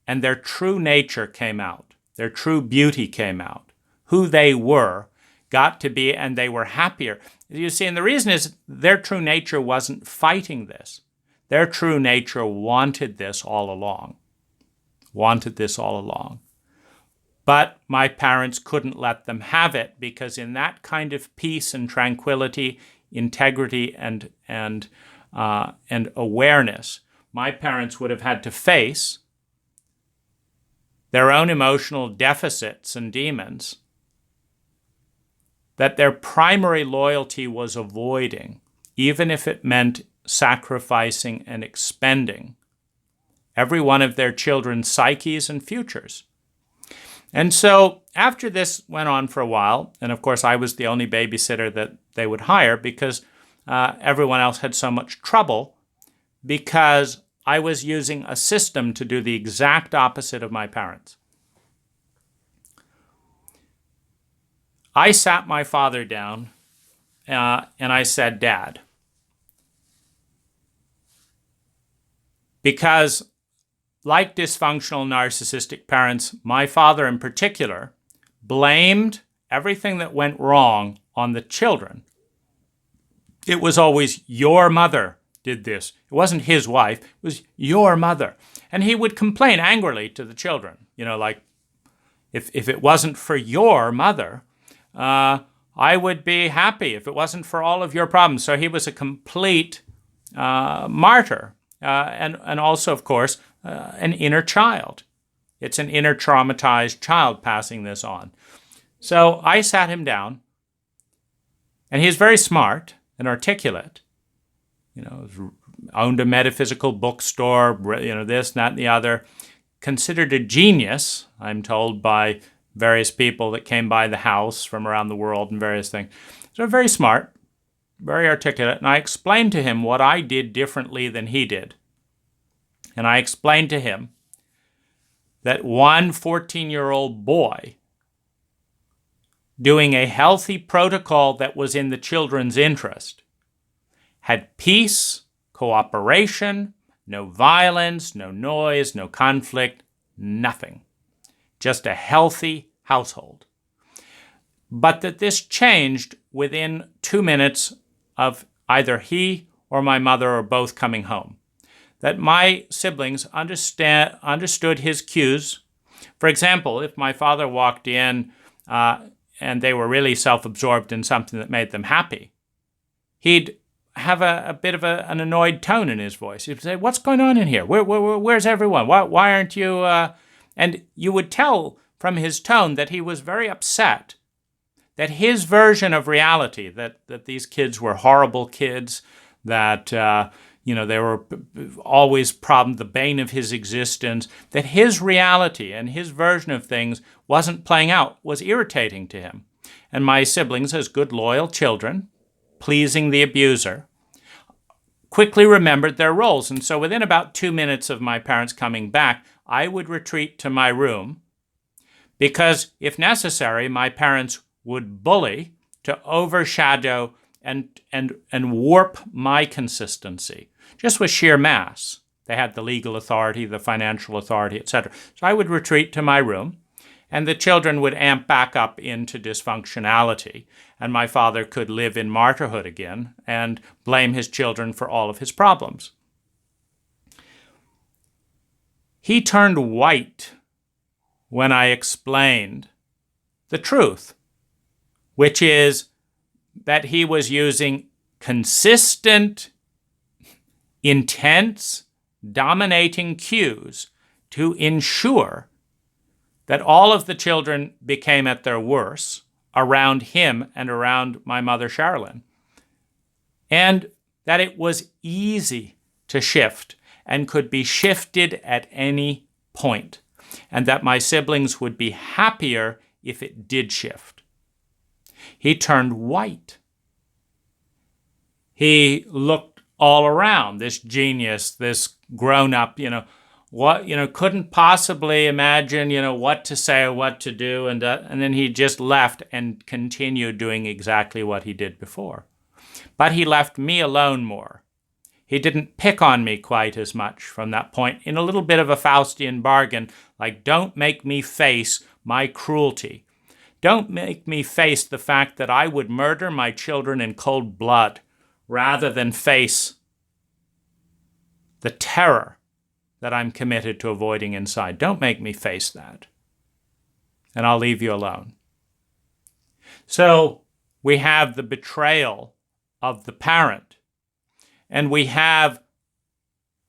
and their true nature came out. Their true beauty came out. Who they were got to be, and they were happier. You see, and the reason is their true nature wasn't fighting this. Their true nature wanted this all along. Wanted this all along. But my parents couldn't let them have it because in that kind of peace and tranquility, integrity and awareness, my parents would have had to face their own emotional deficits and demons that their primary loyalty was avoiding, even if it meant sacrificing and expending every one of their children's psyches and futures. And so after this went on for a while, and of course I was the only babysitter that they would hire because everyone else had so much trouble because I was using a system to do the exact opposite of my parents. I sat my father down and I said, Dad, because like dysfunctional narcissistic parents, my father in particular blamed everything that went wrong on the children. It was always, your mother did this. It wasn't his wife, it was your mother. And he would complain angrily to the children, like, if it wasn't for your mother, I would be happy if it wasn't for all of your problems. So he was a complete martyr. And also, of course, an inner child. It's an inner traumatized child passing this on. So I sat him down, and he's very smart and articulate. Owned a metaphysical bookstore, this, that, and the other. Considered a genius, I'm told, by various people that came by the house from around the world and various things. So very smart, very articulate. And I explained to him what I did differently than he did. And I explained to him that one 14-year-old boy doing a healthy protocol that was in the children's interest had peace, cooperation, no violence, no noise, no conflict, nothing. Just a healthy household. But that this changed within 2 minutes of either he or my mother or both coming home. That my siblings understood his cues. For example, if my father walked in and they were really self-absorbed in something that made them happy, he'd have a bit of an annoyed tone in his voice. He'd say, what's going on in here? Where's everyone? Why aren't you... And you would tell from his tone that he was very upset, that his version of reality, that these kids were horrible kids, that they were always the bane of his existence, that his reality and his version of things wasn't playing out, was irritating to him. And my siblings, as good, loyal children, pleasing the abuser, quickly remembered their roles. And so within about 2 minutes of my parents coming back, I would retreat to my room because, if necessary, my parents would bully to overshadow and warp my consistency, just with sheer mass. They had the legal authority, the financial authority, etc. So I would retreat to my room, and the children would amp back up into dysfunctionality, and my father could live in martyrhood again and blame his children for all of his problems. He turned white when I explained the truth, which is that he was using consistent, intense, dominating cues to ensure that all of the children became at their worst around him and around my mother, Sherilyn, and that it was easy to shift and could be shifted at any point, and that my siblings would be happier if it did shift. He turned white. He looked all around, this genius, this grown-up, couldn't possibly imagine, what to say or what to do, and then he just left and continued doing exactly what he did before. But he left me alone more. He didn't pick on me quite as much from that point, in a little bit of a Faustian bargain, like, don't make me face my cruelty. Don't make me face the fact that I would murder my children in cold blood rather than face the terror that I'm committed to avoiding inside. Don't make me face that. And I'll leave you alone. So we have the betrayal of the parent. And we have,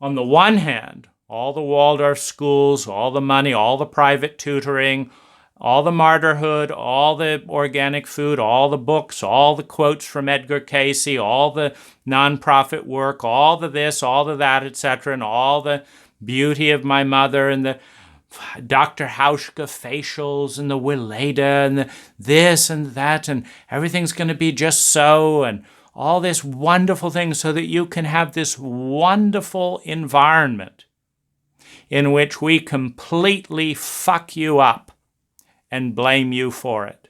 on the one hand, all the Waldorf schools, all the money, all the private tutoring, all the martyrhood, all the organic food, all the books, all the quotes from Edgar Cayce, all the nonprofit work, all the this, all the that, etc., and all the beauty of my mother and the Dr. Hauschka facials and the Weleda and the this and that, and everything's going to be just so, and all this wonderful thing so that you can have this wonderful environment in which we completely fuck you up and blame you for it,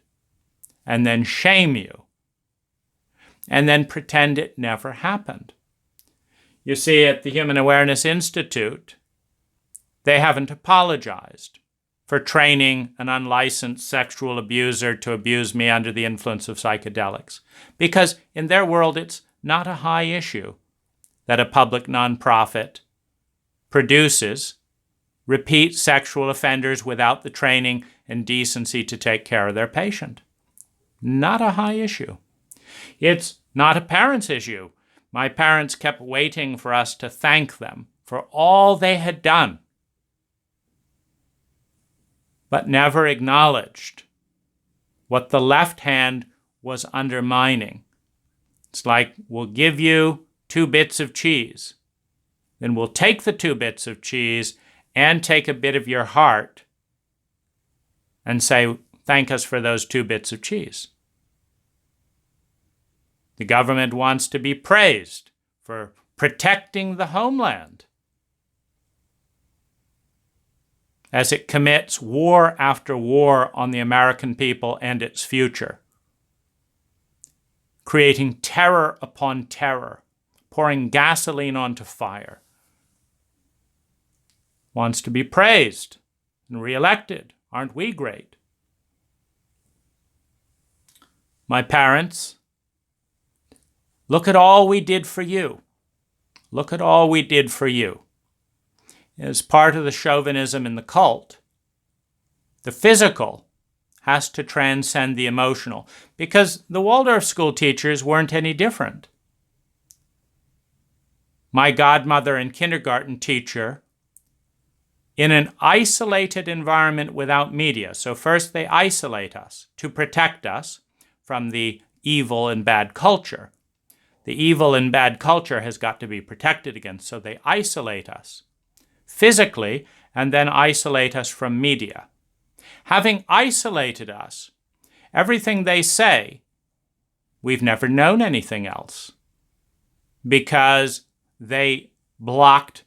and then shame you, and then pretend it never happened. You see, at the Human Awareness Institute, they haven't apologized for training an unlicensed sexual abuser to abuse me under the influence of psychedelics, because in their world it's not a high issue that a public nonprofit produces repeat sexual offenders without the training and decency to take care of their patient. Not a high issue. It's not a parent's issue. My parents kept waiting for us to thank them for all they had done, but never acknowledged what the left hand was undermining. It's like, we'll give you 2 bits of cheese. Then we'll take the 2 bits of cheese and take a bit of your heart and say, thank us for those 2 bits of cheese. The government wants to be praised for protecting the homeland as it commits war after war on the American people and its future, creating terror upon terror, pouring gasoline onto fire. Wants to be praised and reelected. Aren't we great? My parents, look at all we did for you. Look at all we did for you. As part of the chauvinism in the cult, the physical has to transcend the emotional, because the Waldorf school teachers weren't any different. My godmother and kindergarten teacher, in an isolated environment without media. So first they isolate us to protect us from the evil and bad culture. The evil and bad culture has got to be protected against, so they isolate us physically and then isolate us from media. Having isolated us, everything they say, we've never known anything else, because they blocked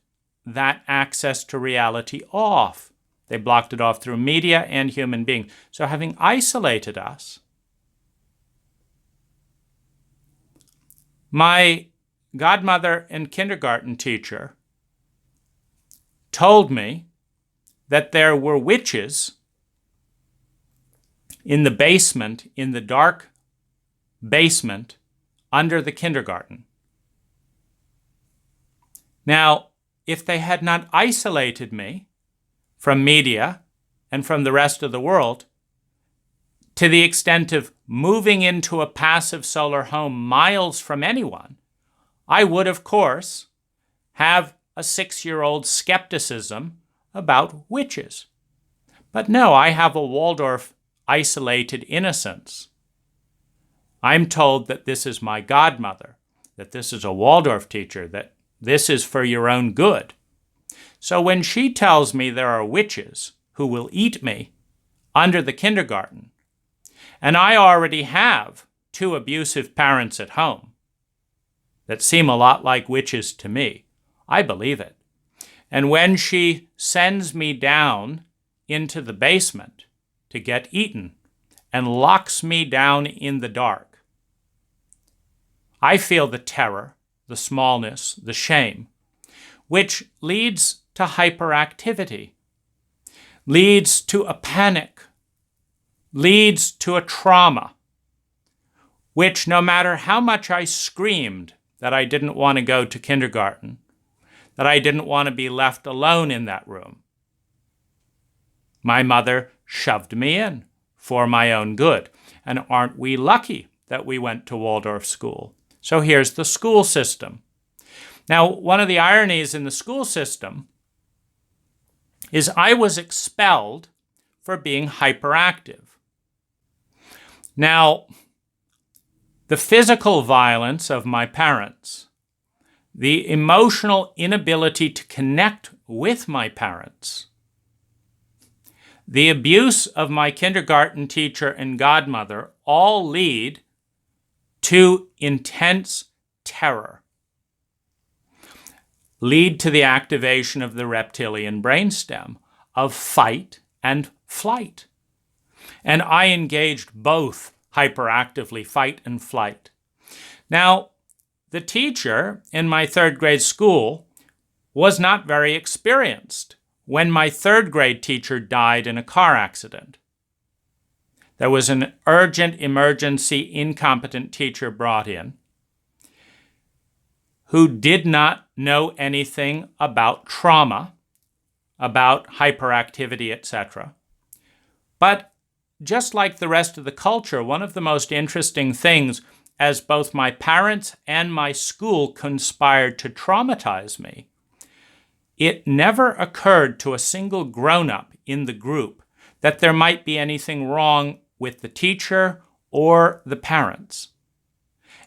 that access to reality off. They blocked it off through media and human beings. So having isolated us, my godmother and kindergarten teacher told me that there were witches in the basement, in the dark basement under the kindergarten. Now, if they had not isolated me from media and from the rest of the world, to the extent of moving into a passive solar home miles from anyone, I would, of course, have a 6-year-old skepticism about witches. But no, I have a Waldorf isolated innocence. I'm told that this is my godmother, that this is a Waldorf teacher, that this is for your own good. So when she tells me there are witches who will eat me under the kindergarten, and I already have 2 abusive parents at home that seem a lot like witches to me, I believe it. And when she sends me down into the basement to get eaten and locks me down in the dark, I feel the terror, the smallness, the shame, which leads to hyperactivity, leads to a panic, leads to a trauma, which no matter how much I screamed that I didn't want to go to kindergarten, that I didn't want to be left alone in that room, my mother shoved me in for my own good. And aren't we lucky that we went to Waldorf school? So here's the school system. Now, one of the ironies in the school system is I was expelled for being hyperactive. Now, the physical violence of my parents, the emotional inability to connect with my parents, the abuse of my kindergarten teacher and godmother all lead to intense terror, lead to the activation of the reptilian brainstem of fight and flight. And I engaged both hyperactively, fight and flight. Now, the teacher in my 3rd grade school was not very experienced when my 3rd grade teacher died in a car accident. There was an urgent emergency incompetent teacher brought in who did not know anything about trauma, about hyperactivity, etc. But just like the rest of the culture, one of the most interesting things, as both my parents and my school conspired to traumatize me, it never occurred to a single grown-up in the group that there might be anything wrong with the teacher or the parents.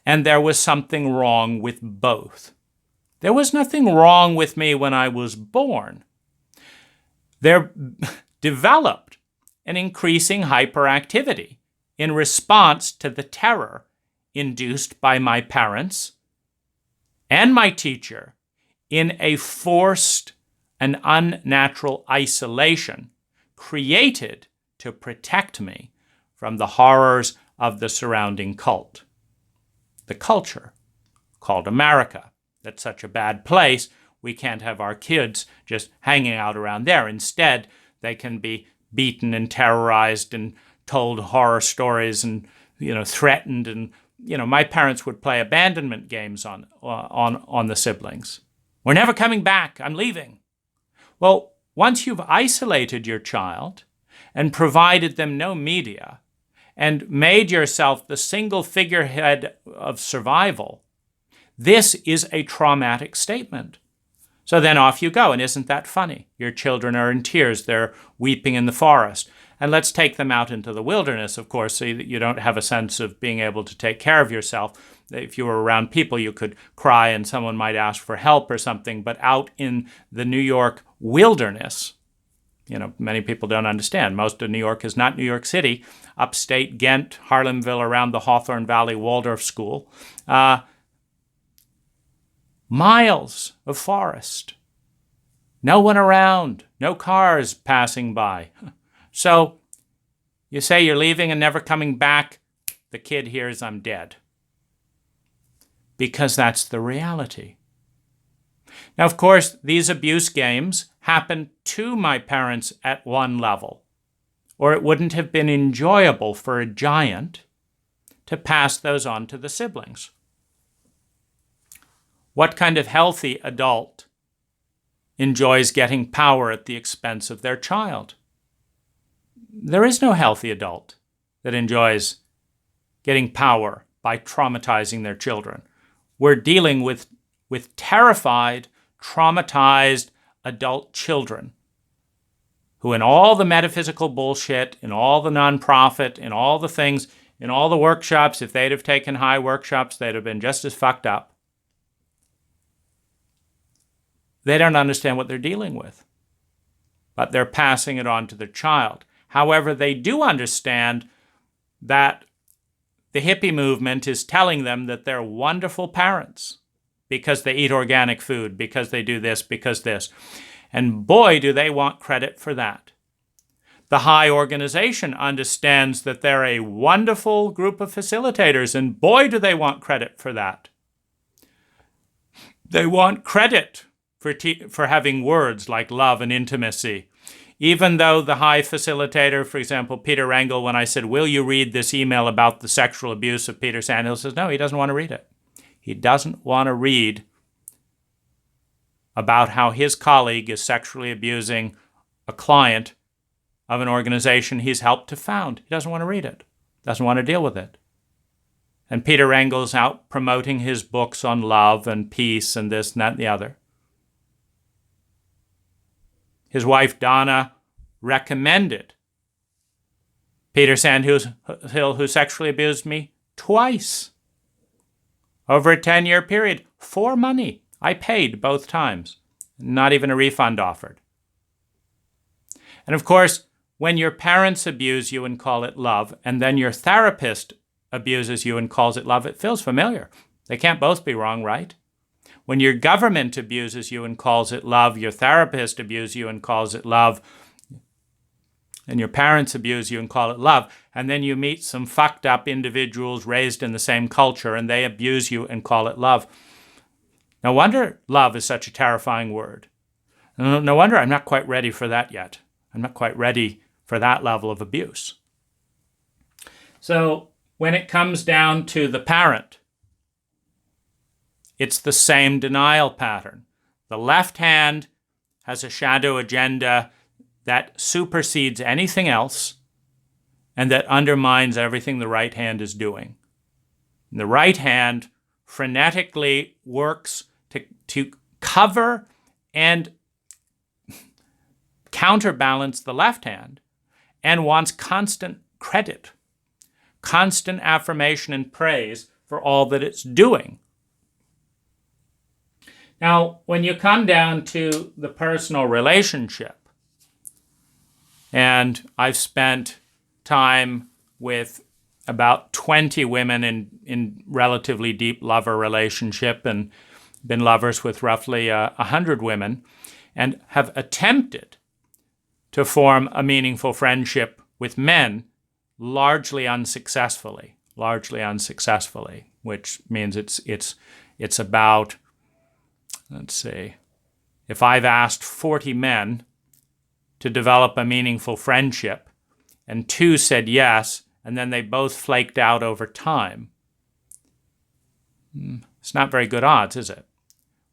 And there was something wrong with both. There was nothing wrong with me when I was born. There developed an increasing hyperactivity in response to the terror induced by my parents and my teacher in a forced and unnatural isolation created to protect me from the horrors of the surrounding cult. The culture called America. That's such a bad place, we can't have our kids just hanging out around there. Instead, they can be beaten and terrorized and told horror stories and, threatened. And, my parents would play abandonment games on the siblings. We're never coming back. I'm leaving. Well, once you've isolated your child and provided them no media and made yourself the single figurehead of survival, this is a traumatic statement. So then off you go, and isn't that funny? Your children are in tears, they're weeping in the forest. And let's take them out into the wilderness, of course, so that you don't have a sense of being able to take care of yourself. If you were around people, you could cry and someone might ask for help or something. But out in the New York wilderness, many people don't understand. Most of New York is not New York City. Upstate Ghent, Harlemville, around the Hawthorne Valley Waldorf School. Miles of forest. No one around. No cars passing by. So you say you're leaving and never coming back. The kid hears I'm dead. Because that's the reality. Now, of course, these abuse games happened to my parents at one level. or it wouldn't have been enjoyable for a giant to pass those on to the siblings. What kind of healthy adult enjoys getting power at the expense of their child? There is no healthy adult that enjoys getting power by traumatizing their children. We're dealing with terrified, traumatized adult children who, in all the metaphysical bullshit, in all the nonprofit, in all the things, in all the workshops, if they'd have taken high workshops, they'd have been just as fucked up. They don't understand what they're dealing with, but they're passing it on to their child. However, they do understand that the hippie movement is telling them that they're wonderful parents because they eat organic food, because they do this, because this. And boy, do they want credit for that. The high organization understands that they're a wonderful group of facilitators, and boy, do they want credit for that. They want credit for having words like love and intimacy. Even though the high facilitator, for example, Peter Rengel, when I said, will you read this email about the sexual abuse of Peter Sandhill, says, no, he doesn't want to read it. He doesn't want to read about how his colleague is sexually abusing a client of an organization he's helped to found. He doesn't want to read it, doesn't want to deal with it. And Peter Rengel's out promoting his books on love and peace and this and that and the other. His wife, Donna, recommended Peter Sandhill, who sexually abused me, twice over a 10-year period for money. I paid both times, not even a refund offered. And of course, when your parents abuse you and call it love, and then your therapist abuses you and calls it love, it feels familiar. They can't both be wrong, right? When your government abuses you and calls it love, your therapist abuses you and calls it love, and your parents abuse you and call it love, and then you meet some fucked up individuals raised in the same culture and they abuse you and call it love. No wonder love is such a terrifying word. No wonder I'm not quite ready for that yet. I'm not quite ready for that level of abuse. So when it comes down to the parent, it's the same denial pattern. The left hand has a shadow agenda that supersedes anything else and that undermines everything the right hand is doing. And the right hand frenetically works to cover and counterbalance the left hand and wants constant credit, constant affirmation and praise for all that it's doing. Now, when you come down to the personal relationship, and I've spent time with about 20 women in relatively deep lover relationship and been lovers with roughly 100 women, and have attempted to form a meaningful friendship with men largely unsuccessfully, which means it's about, let's see, if I've asked 40 men to develop a meaningful friendship and 2 said yes, and then they both flaked out over time, it's not very good odds, is it?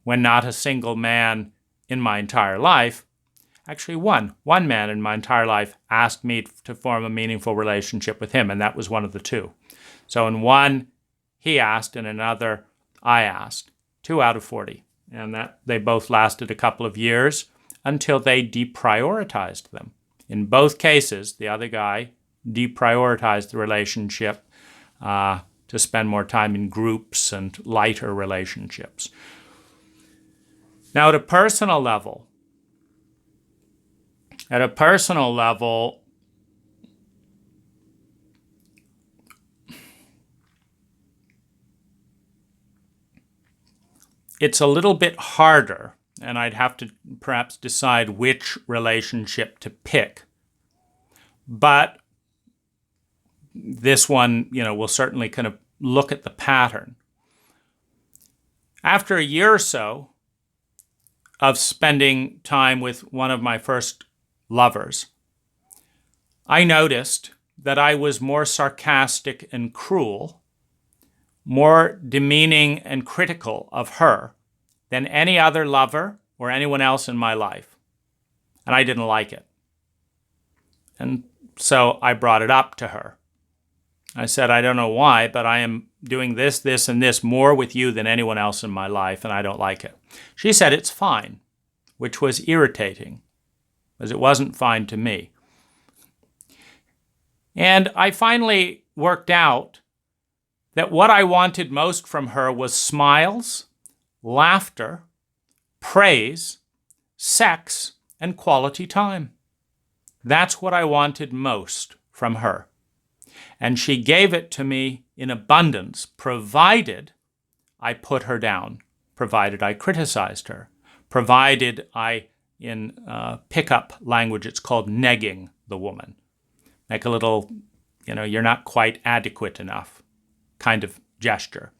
When not a single man in my entire life, actually one man in my entire life asked me to form a meaningful relationship with him, and that was one of the 2. So in one, he asked, and another, I asked. 2 out of 40. And that they both lasted a couple of years until they deprioritized them. In both cases, the other guy deprioritized the relationship to spend more time in groups and lighter relationships. Now, at a personal level, it's a little bit harder, and I'd have to perhaps decide which relationship to pick. But this one, will certainly kind of look at the pattern. After a year or so of spending time with one of my first lovers, I noticed that I was more sarcastic and cruel, more demeaning and critical of her than any other lover or anyone else in my life. And I didn't like it. And so I brought it up to her. I said, I don't know why, but I am doing this, this, and this more with you than anyone else in my life, and I don't like it. She said it's fine, which was irritating, because it wasn't fine to me. And I finally worked out that what I wanted most from her was smiles, laughter, praise, sex, and quality time. That's what I wanted most from her. And she gave it to me in abundance, provided I put her down, provided I criticized her, provided I, in pickup language, it's called negging the woman. Make a little, you're not quite adequate enough kind of gesture.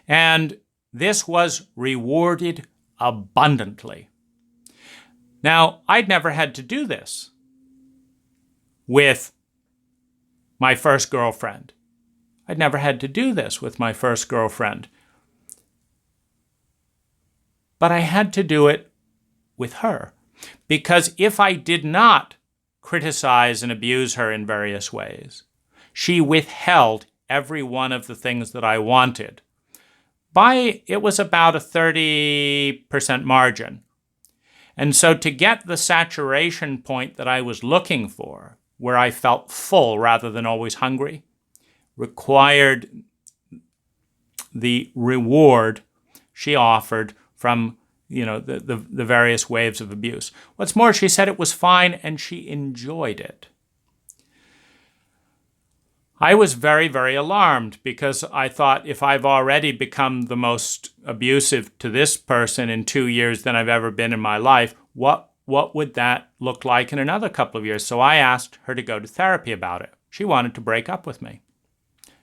And this was rewarded abundantly. Now, I'd never had to do this with my first girlfriend. I'd never had to do this with my first girlfriend. But I had to do it with her. Because if I did not criticize and abuse her in various ways, she withheld every one of the things that I wanted. It was about a 30% margin. And so to get the saturation point that I was looking for, where I felt full rather than always hungry, required the reward she offered from the various waves of abuse. What's more, she said it was fine and she enjoyed it. I was very, very alarmed because I thought if I've already become the most abusive to this person in 2 years than I've ever been in my life, what would that look like in another couple of years? So I asked her to go to therapy about it. She wanted to break up with me.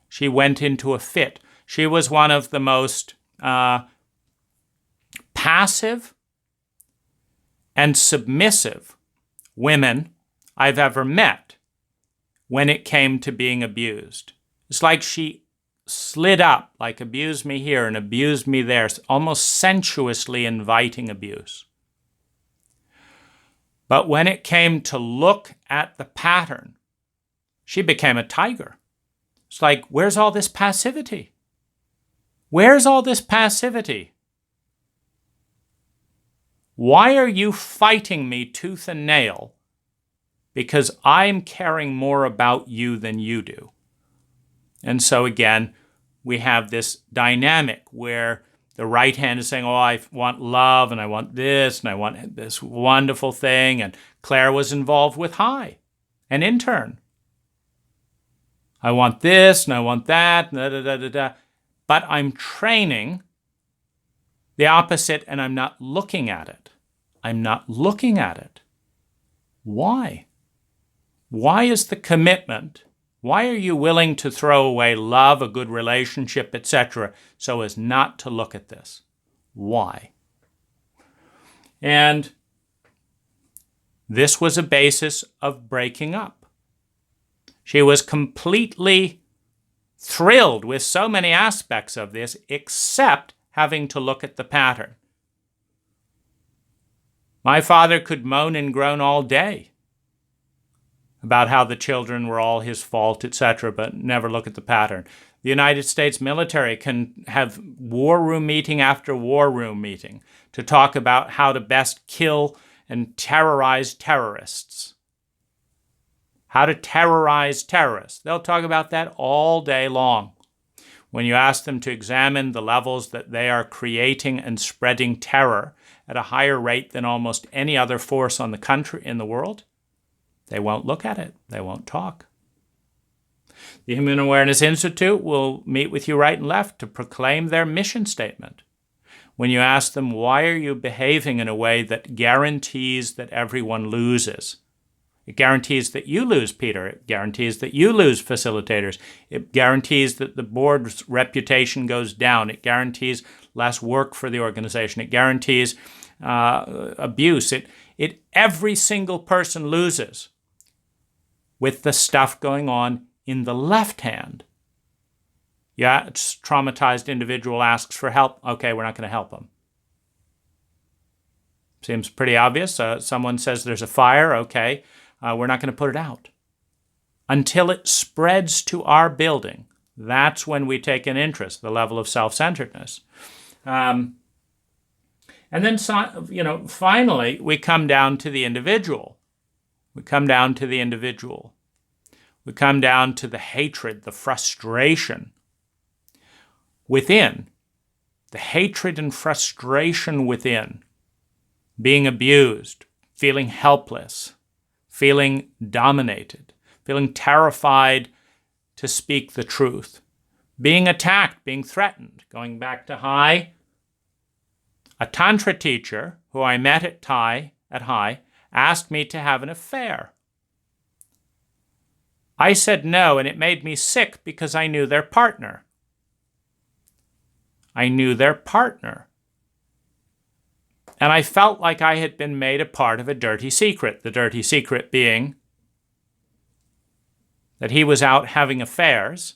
She went into a fit. She was one of the most passive and submissive women I've ever met when it came to being abused. It's like she slid up, like abuse me here and abuse me there, almost sensuously inviting abuse. But when it came to look at the pattern, she became a tiger. It's like, where's all this passivity? Where's all this passivity? Why are you fighting me tooth and nail? Because I'm caring more about you than you do. And so again, we have this dynamic where the right hand is saying, I want love, and I want this, and I want this wonderful thing. And Claire was involved with Hi, an intern. I want this, and I want that, da, da, da, da, da. But I'm training the opposite, and I'm not looking at it. I'm not looking at it. Why? Why is the commitment? Why are you willing to throw away love, a good relationship, etc., so as not to look at this? Why? And this was a basis of breaking up. She was completely thrilled with so many aspects of this, except having to look at the pattern. My father could moan and groan all day about how the children were all his fault, etc., but never look at the pattern. The United States military can have war room meeting after war room meeting to talk about how to best kill and terrorize terrorists. How to terrorize terrorists. They'll talk about that all day long. When you ask them to examine the levels that they are creating and spreading terror at a higher rate than almost any other force on the country in the world, they won't look at it. They won't talk. The Human Awareness Institute will meet with you right and left to proclaim their mission statement. When you ask them, why are you behaving in a way that guarantees that everyone loses? It guarantees that you lose, Peter. It guarantees that you lose, facilitators. It guarantees that the board's reputation goes down. It guarantees less work for the organization. It guarantees abuse. Every single person loses. with the stuff going on in the left hand. Yeah, it's traumatized individual asks for help. Okay, we're not going to help them. Seems pretty obvious. Someone says there's a fire. Okay, we're not going to put it out. Until it spreads to our building, that's when we take an interest, the level of self-centeredness. And then, finally, we come down to the individual. We come down to the individual. We come down to the hatred, the frustration within, the hatred and frustration within, being abused, feeling helpless, feeling dominated, feeling terrified to speak the truth, being attacked, being threatened. Going back to High, a Tantra teacher who I met at High asked me to have an affair. I said no, and it made me sick because I knew their partner. I knew their partner. And I felt like I had been made a part of a dirty secret, the dirty secret being that he was out having affairs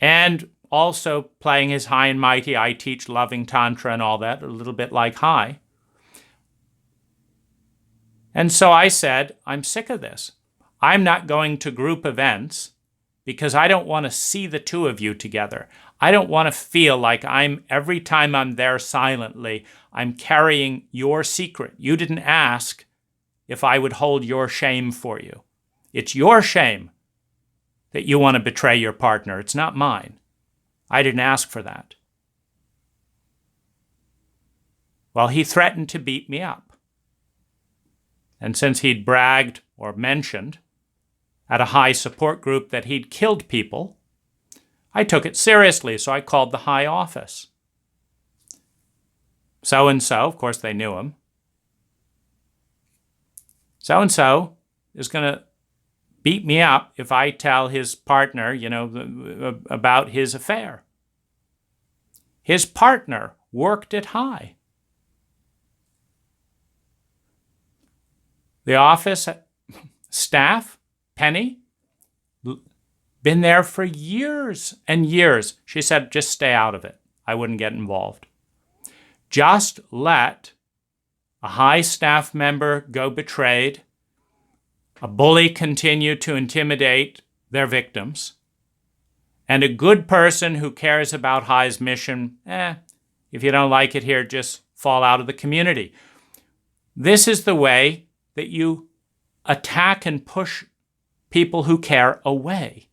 and also playing his high and mighty, I teach loving Tantra and all that, a little bit like High. And so I said, I'm sick of this. I'm not going to group events because I don't want to see the two of you together. I don't want to feel like every time I'm there silently, I'm carrying your secret. You didn't ask if I would hold your shame for you. It's your shame that you want to betray your partner. It's not mine. I didn't ask for that. Well, he threatened to beat me up. And since he'd bragged or mentioned at a High support group that he'd killed people, I took it seriously, so I called the High office. So-and-so, of course they knew him, so-and-so is going to beat me up if I tell his partner, about his affair. His partner worked at High. The office staff, Penny, been there for years and years. She said, just stay out of it. I wouldn't get involved. Just let a High staff member go betrayed, a bully continue to intimidate their victims, and a good person who cares about High's mission, if you don't like it here, just fall out of the community. This is the way that you attack and push people who care away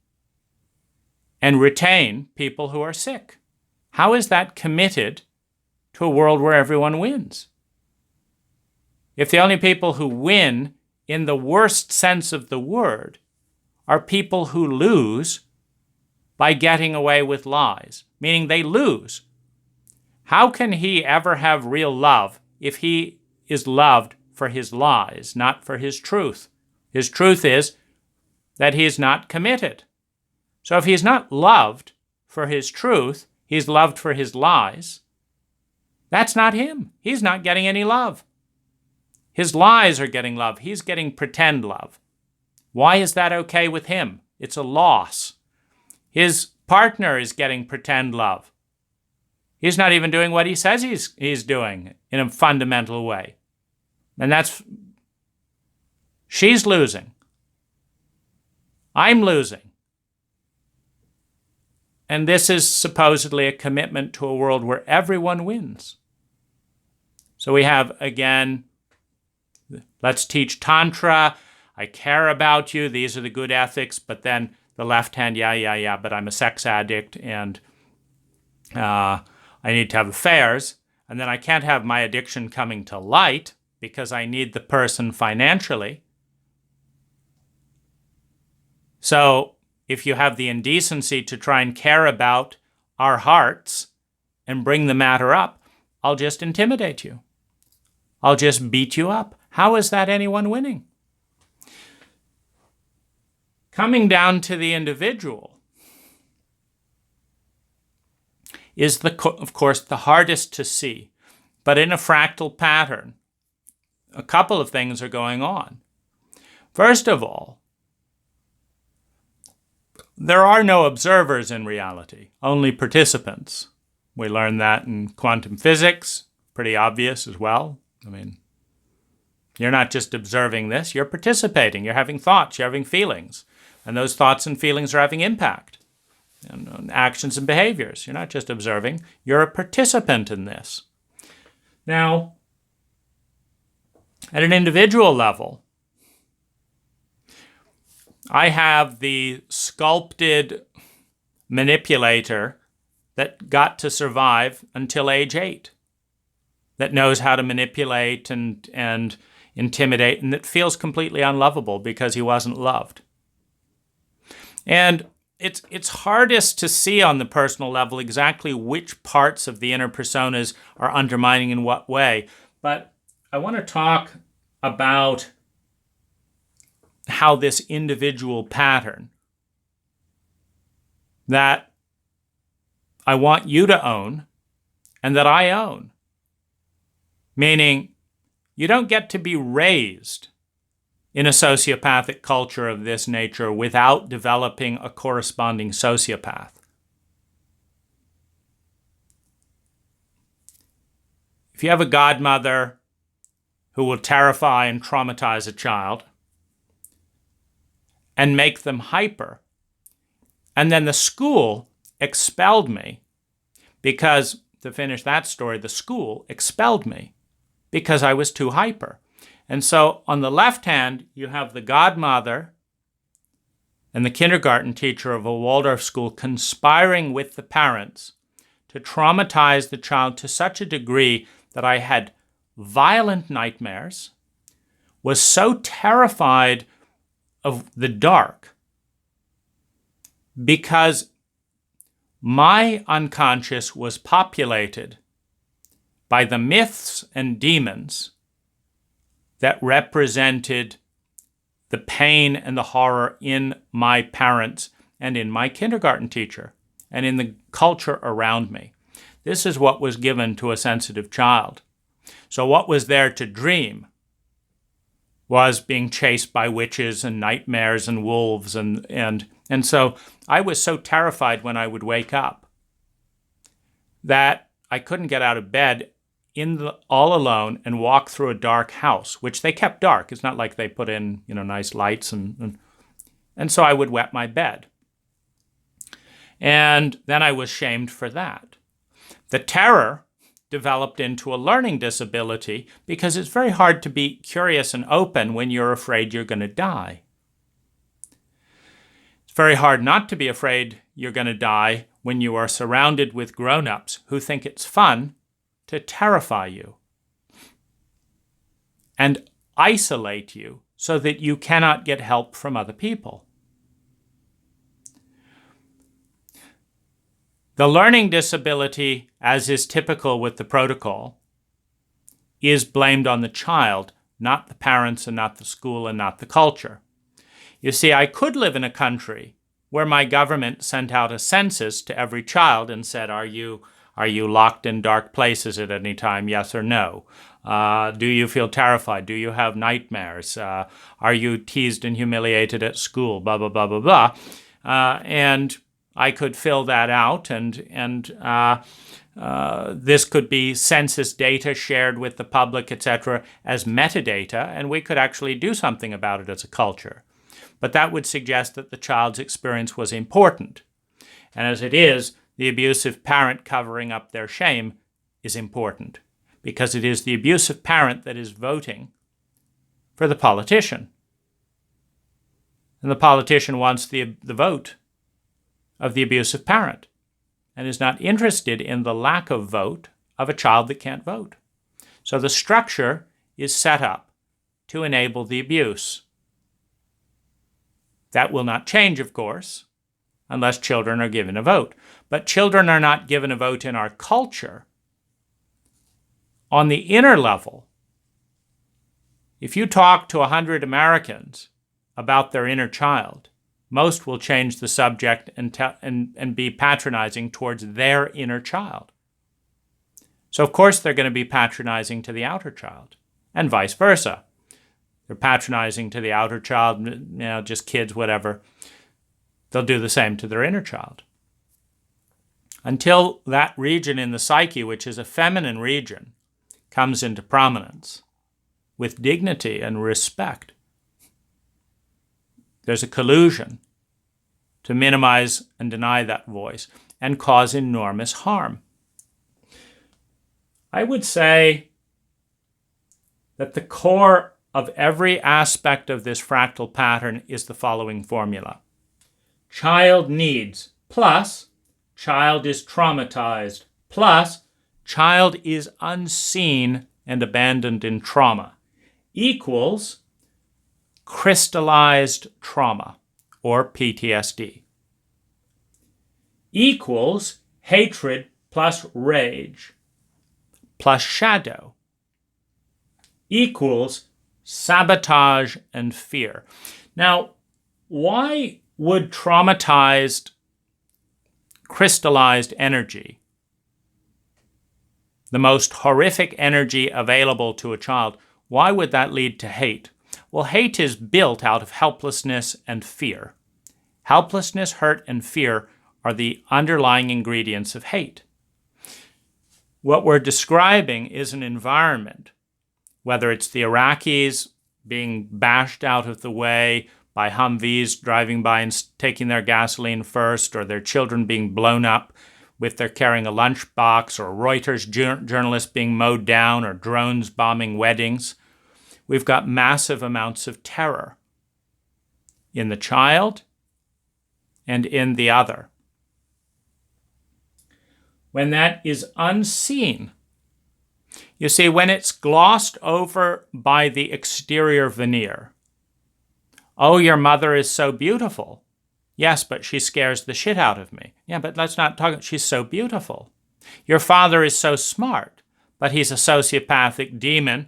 and retain people who are sick. How is that committed to a world where everyone wins? If the only people who win in the worst sense of the word are people who lose by getting away with lies, meaning they lose, how can he ever have real love if he is loved for his lies, not for his truth? His truth is that he is not committed. So if he's not loved for his truth, he's loved for his lies, that's not him. He's not getting any love. His lies are getting love. He's getting pretend love. Why is that okay with him? It's a loss. His partner is getting pretend love. He's not even doing what he says he's doing in a fundamental way. And she's losing. I'm losing. And this is supposedly a commitment to a world where everyone wins. So we have, again, let's teach Tantra. I care about you. These are the good ethics. But then the left hand, but I'm a sex addict and I need to have affairs. And then I can't have my addiction coming to light because I need the person financially. So if you have the indecency to try and care about our hearts and bring the matter up, I'll just intimidate you. I'll just beat you up. How is that anyone winning? Coming down to the individual is, of course, the hardest to see. But in a fractal pattern, a couple of things are going on. First of all, There are no observers in reality, only participants. We learned that in quantum physics, pretty obvious as well. I mean, you're not just observing this, you're participating, you're having thoughts, you're having feelings, and those thoughts and feelings are having impact on actions and behaviors. You're not just observing, you're a participant in this. Now, at an individual level, I have the sculpted manipulator that got to survive until age 8, that knows how to manipulate and intimidate, and that feels completely unlovable because he wasn't loved. And it's hardest to see on the personal level exactly which parts of the inner personas are undermining in what way. But I want to talk about how this individual pattern that I want you to own and that I own, meaning you don't get to be raised in a sociopathic culture of this nature without developing a corresponding sociopath. If you have a godmother who will terrify and traumatize a child and make them hyper, and then the school expelled me because, to finish that story, the school expelled me because I was too hyper. And so on the left hand, you have the godmother and the kindergarten teacher of a Waldorf school conspiring with the parents to traumatize the child to such a degree that I had violent nightmares, was so terrified of the dark because my unconscious was populated by the myths and demons that represented the pain and the horror in my parents and in my kindergarten teacher and in the culture around me. This is what was given to a sensitive child. So what was there to dream was being chased by witches and nightmares and wolves. And so I was so terrified when I would wake up that I couldn't get out of bed all alone and walk through a dark house, which they kept dark. It's not like they put in, nice lights and so I would wet my bed. And then I was shamed for that. The terror developed into a learning disability because it's very hard to be curious and open when you're afraid you're going to die. It's very hard not to be afraid you're going to die when you are surrounded with grown-ups who think it's fun to terrify you and isolate you so that you cannot get help from other people. The learning disability, as is typical with the protocol, is blamed on the child, not the parents and not the school and not the culture. You see, I could live in a country where my government sent out a census to every child and said, Are you locked in dark places at any time, yes or no? Do you feel terrified? Do you have nightmares? Are you teased and humiliated at school? Blah, blah, blah, blah, blah. And I could fill that out, and this could be census data shared with the public, etc., as metadata, and we could actually do something about it as a culture. But that would suggest that the child's experience was important. And as it is, the abusive parent covering up their shame is important, because it is the abusive parent that is voting for the politician. And the politician wants the vote of the abusive parent and is not interested in the lack of vote of a child that can't vote. So the structure is set up to enable the abuse. That will not change, of course, unless children are given a vote. But children are not given a vote in our culture. On the inner level, if you talk to 100 Americans about their inner child, most will change the subject and be patronizing towards their inner child. So of course they're going to be patronizing to the outer child, and vice versa. They're patronizing to the outer child, just kids, whatever. they'll do the same to their inner child. Until that region in the psyche, which is a feminine region, comes into prominence with dignity and respect, there's a collusion to minimize and deny that voice and cause enormous harm. I would say that the core of every aspect of this fractal pattern is the following formula. Child needs plus child is traumatized plus child is unseen and abandoned in trauma equals crystallized trauma, or PTSD, equals hatred plus rage plus shadow equals sabotage and fear. Now, why would traumatized, crystallized energy, the most horrific energy available to a child, why would that lead to hate? Well, hate is built out of helplessness and fear. Helplessness, hurt, and fear are the underlying ingredients of hate. What we're describing is an environment, whether it's the Iraqis being bashed out of the way by Humvees driving by and taking their gasoline first, or their children being blown up with their carrying a lunchbox, or Reuters journalists being mowed down, or drones bombing weddings. We've got massive amounts of terror in the child and in the other. When that is unseen, you see, when it's glossed over by the exterior veneer, oh, your mother is so beautiful. Yes, but she scares the shit out of me. Yeah, but let's not talk, she's so beautiful. Your father is so smart, but he's a sociopathic demon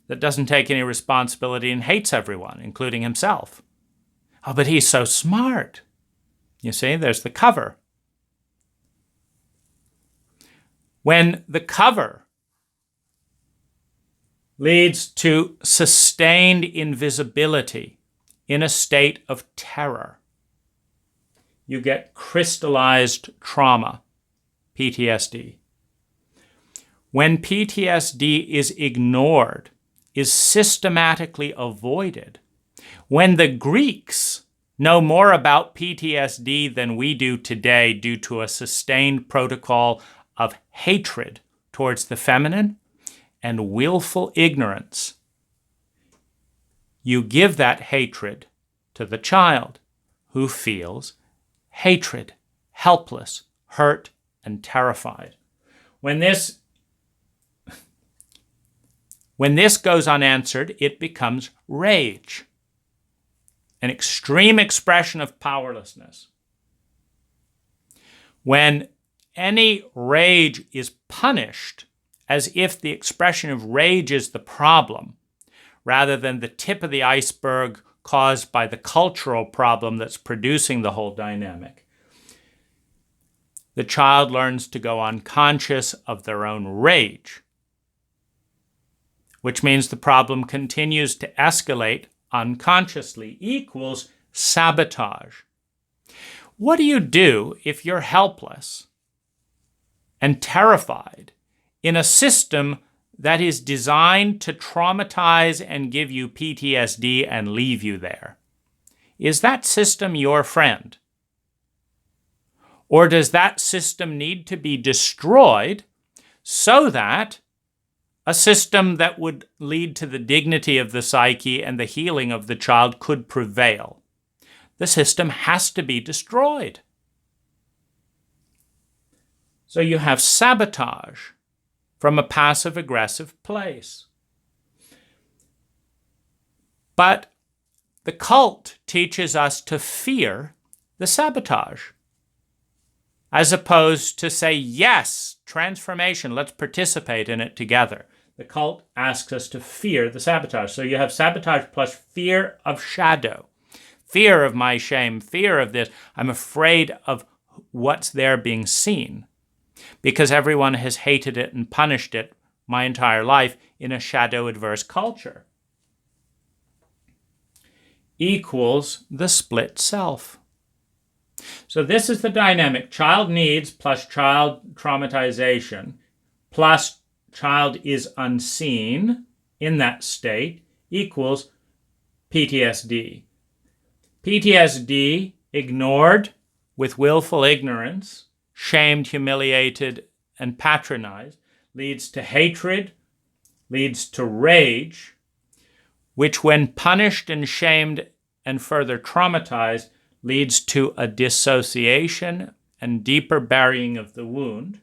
that doesn't take any responsibility and hates everyone, including himself. Oh, but he's so smart. You see, there's the cover. When the cover leads to sustained invisibility in a state of terror, you get crystallized trauma, PTSD. When PTSD is ignored, is systematically avoided, when the Greeks know more about PTSD than we do today due to a sustained protocol of hatred towards the feminine and willful ignorance, you give that hatred to the child who feels hatred, helpless, hurt, and terrified. When this goes unanswered, it becomes rage, an extreme expression of powerlessness. When any rage is punished as if the expression of rage is the problem, rather than the tip of the iceberg caused by the cultural problem that's producing the whole dynamic, the child learns to go unconscious of their own rage, which means the problem continues to escalate unconsciously, equals sabotage. What do you do if you're helpless and terrified in a system that is designed to traumatize and give you PTSD and leave you there? Is that system your friend? Or does that system need to be destroyed so that a system that would lead to the dignity of the psyche and the healing of the child could prevail? The system has to be destroyed. So you have sabotage from a passive-aggressive place. But the cult teaches us to fear the sabotage, as opposed to say, yes, transformation, let's participate in it together. The cult asks us to fear the sabotage. So you have sabotage plus fear of shadow, fear of my shame, fear of this. I'm afraid of what's there being seen, because everyone has hated it and punished it my entire life in a shadow-adverse culture. Equals the split self. So this is the dynamic. Child needs plus child traumatization plus child is unseen in that state equals PTSD. PTSD, ignored with willful ignorance, shamed, humiliated, and patronized, leads to hatred, leads to rage, which when punished and shamed and further traumatized, leads to a dissociation and deeper burying of the wound,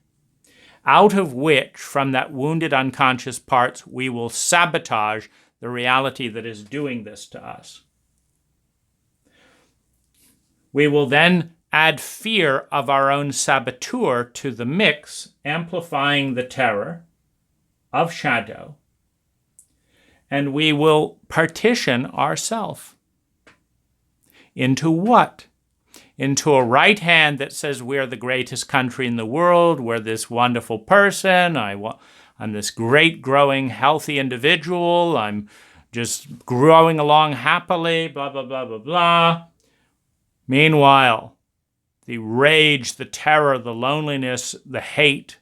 out of which, from that wounded unconscious parts, we will sabotage the reality that is doing this to us. We will then add fear of our own saboteur to the mix, amplifying the terror of shadow, and we will partition ourself. Into what? Into a right hand that says we're the greatest country in the world, we're this wonderful person, I'm this great, growing, healthy individual, I'm just growing along happily, blah, blah, blah, blah, blah. Meanwhile, the rage, the terror, the loneliness, the hate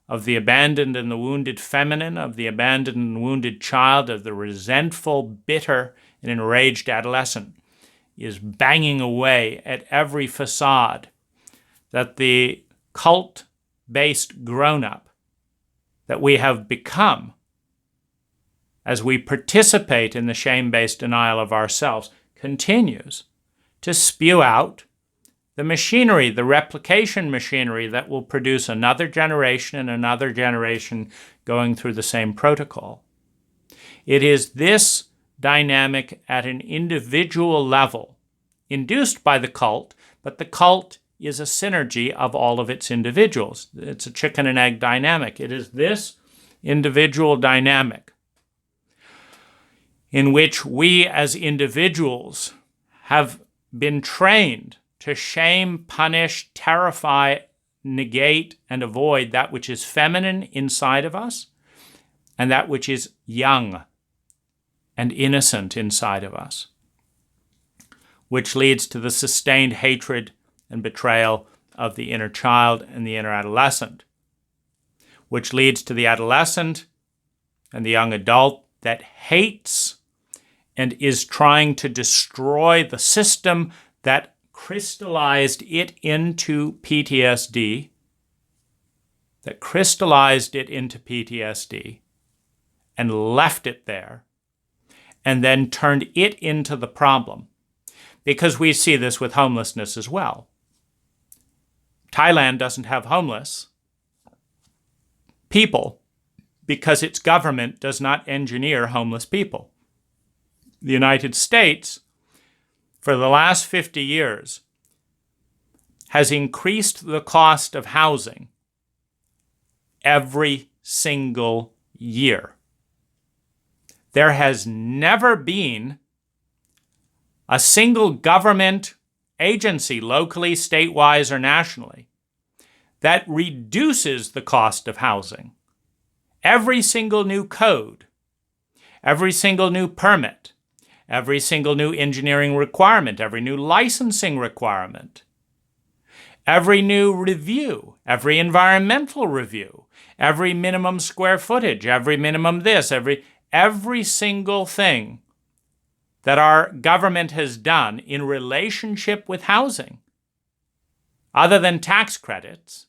of the abandoned and the wounded feminine, of the abandoned and wounded child, of the resentful, bitter, and enraged adolescent is banging away at every facade that the cult-based grown-up that we have become as we participate in the shame-based denial of ourselves continues to spew out the machinery, the replication machinery that will produce another generation and another generation going through the same protocol. It is this dynamic at an individual level, induced by the cult, but the cult is a synergy of all of its individuals. It's a chicken and egg dynamic. It is this individual dynamic in which we as individuals have been trained to shame, punish, terrify, negate, and avoid that which is feminine inside of us and that which is young and innocent inside of us, which leads to the sustained hatred and betrayal of the inner child and the inner adolescent, which leads to the adolescent and the young adult that hates and is trying to destroy the system that crystallized it into PTSD, and left it there, and then turned it into the problem. Because we see this with homelessness as well. Thailand doesn't have homeless people because its government does not engineer homeless people. The United States, for the last 50 years, has increased the cost of housing every single year. There has never been a single government agency, locally, statewide, or nationally, that reduces the cost of housing. Every single new code, every single new permit, every single new engineering requirement, every new licensing requirement, every new review, every environmental review, every minimum square footage, every minimum this, every single thing that our government has done in relationship with housing, other than tax credits,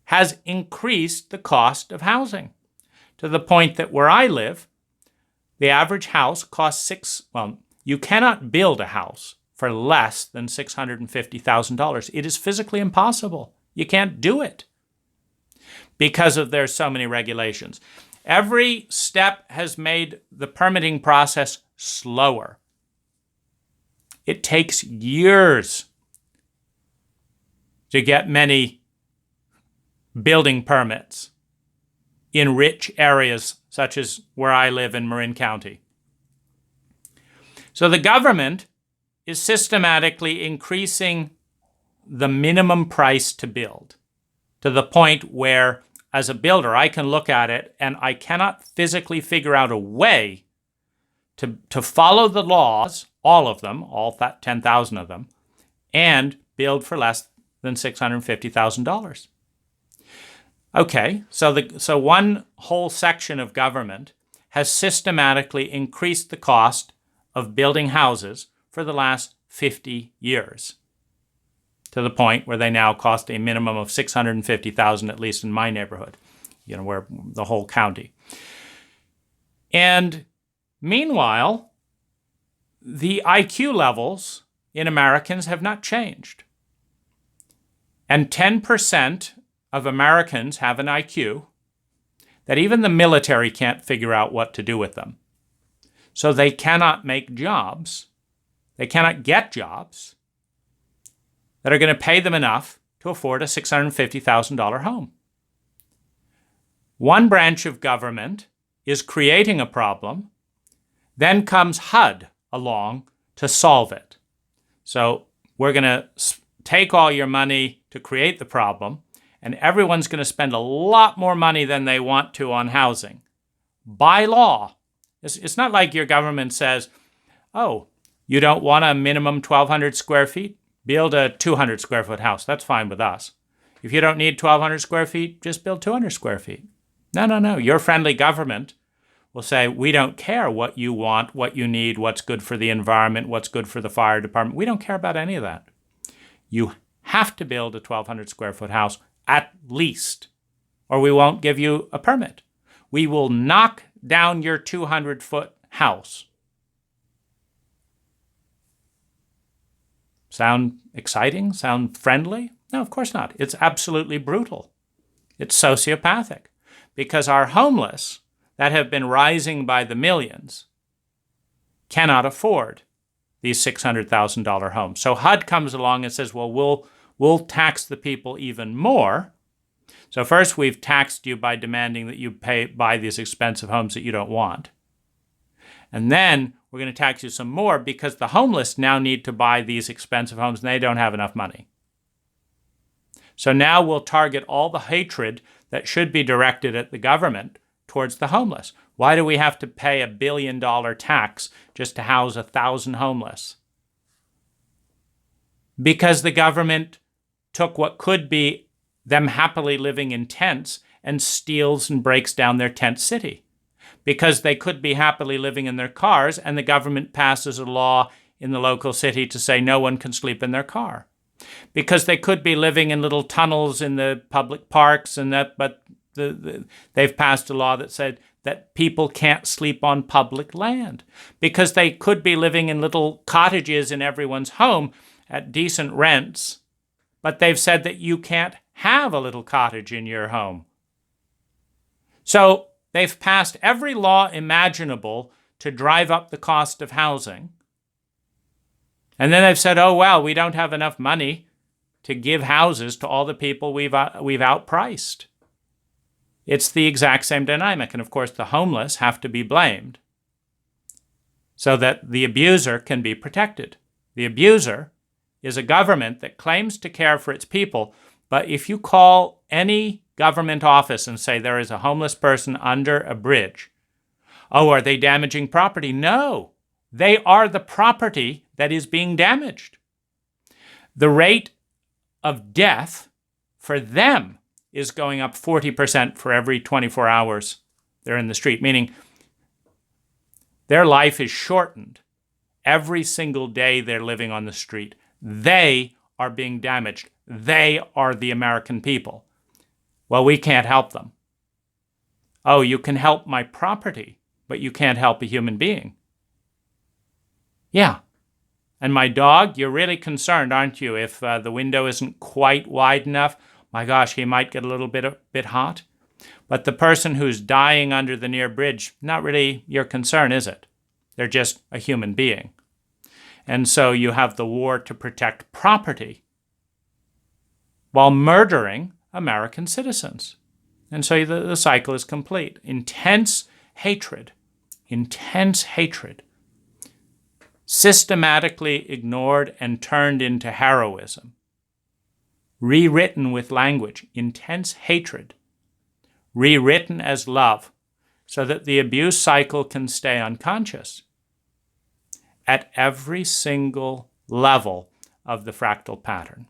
has increased the cost of housing to the point that where I live, the average house costs you cannot build a house for less than $650,000. It is physically impossible. You can't do it because there's so many regulations. Every step has made the permitting process slower. It takes years to get many building permits in rich areas such as where I live in Marin County. So the government is systematically increasing the minimum price to build to the point where, as a builder, I can look at it and I cannot physically figure out a way to follow the laws, all of them, all 10,000 of them, and build for less than $650,000. Okay, so one whole section of government has systematically increased the cost of building houses for the last 50 years, to the point where they now cost a minimum of $650,000, at least in my neighborhood, where the whole county. And meanwhile, the IQ levels in Americans have not changed. And 10% of Americans have an IQ that even the military can't figure out what to do with them. So they cannot make jobs, they cannot get jobs that are going to pay them enough to afford a $650,000 home. One branch of government is creating a problem, then comes HUD along to solve it. So we're going to take all your money to create the problem, and everyone's going to spend a lot more money than they want to on housing. By law. It's not like your government says, oh, you don't want a minimum 1,200 square feet? Build a 200 square foot house. That's fine with us. If you don't need 1,200 square feet, just build 200 square feet. No. Your friendly government will say, we don't care what you want, what you need, what's good for the environment, what's good for the fire department. We don't care about any of that. You have to build a 1,200 square foot house at least, or we won't give you a permit. We will knock down your 200-foot house. Sound exciting? Sound friendly? No, of course not. It's absolutely brutal. It's sociopathic, because our homeless that have been rising by the millions cannot afford these $600,000 homes. So HUD comes along and says, well, we'll tax the people even more. So first we've taxed you by demanding that you buy these expensive homes that you don't want. And then we're going to tax you some more because the homeless now need to buy these expensive homes and they don't have enough money. So now we'll target all the hatred that should be directed at the government towards the homeless. Why do we have to pay $1 billion tax just to house 1,000 homeless? Because the government took what could be them happily living in tents and steals and breaks down their tent city. Because they could be happily living in their cars and the government passes a law in the local city to say no one can sleep in their car. Because they could be living in little tunnels in the public parks but they've passed a law that said that people can't sleep on public land. Because they could be living in little cottages in everyone's home at decent rents, but they've said that you can't have a little cottage in your home. So they've passed every law imaginable to drive up the cost of housing. And then they've said, oh, well, we don't have enough money to give houses to all the people we've outpriced. It's the exact same dynamic. And of course, the homeless have to be blamed so that the abuser can be protected. The abuser is a government that claims to care for its people, but if you call any government office and say there is a homeless person under a bridge, oh, are they damaging property? No, they are the property that is being damaged. The rate of death for them is going up 40% for every 24 hours they're in the street, meaning their life is shortened every single day they're living on the street. They are being damaged. They are the American people. Well, we can't help them. Oh, you can help my property, but you can't help a human being. Yeah. And my dog, you're really concerned, aren't you, if the window isn't quite wide enough? My gosh, he might get a little bit hot. But the person who's dying under the near bridge, not really your concern, is it? They're just a human being. And so you have the war to protect property while murdering American citizens. And so the cycle is complete. Intense hatred, systematically ignored and turned into heroism, rewritten with language, intense hatred, rewritten as love, so that the abuse cycle can stay unconscious. At every single level of the fractal pattern.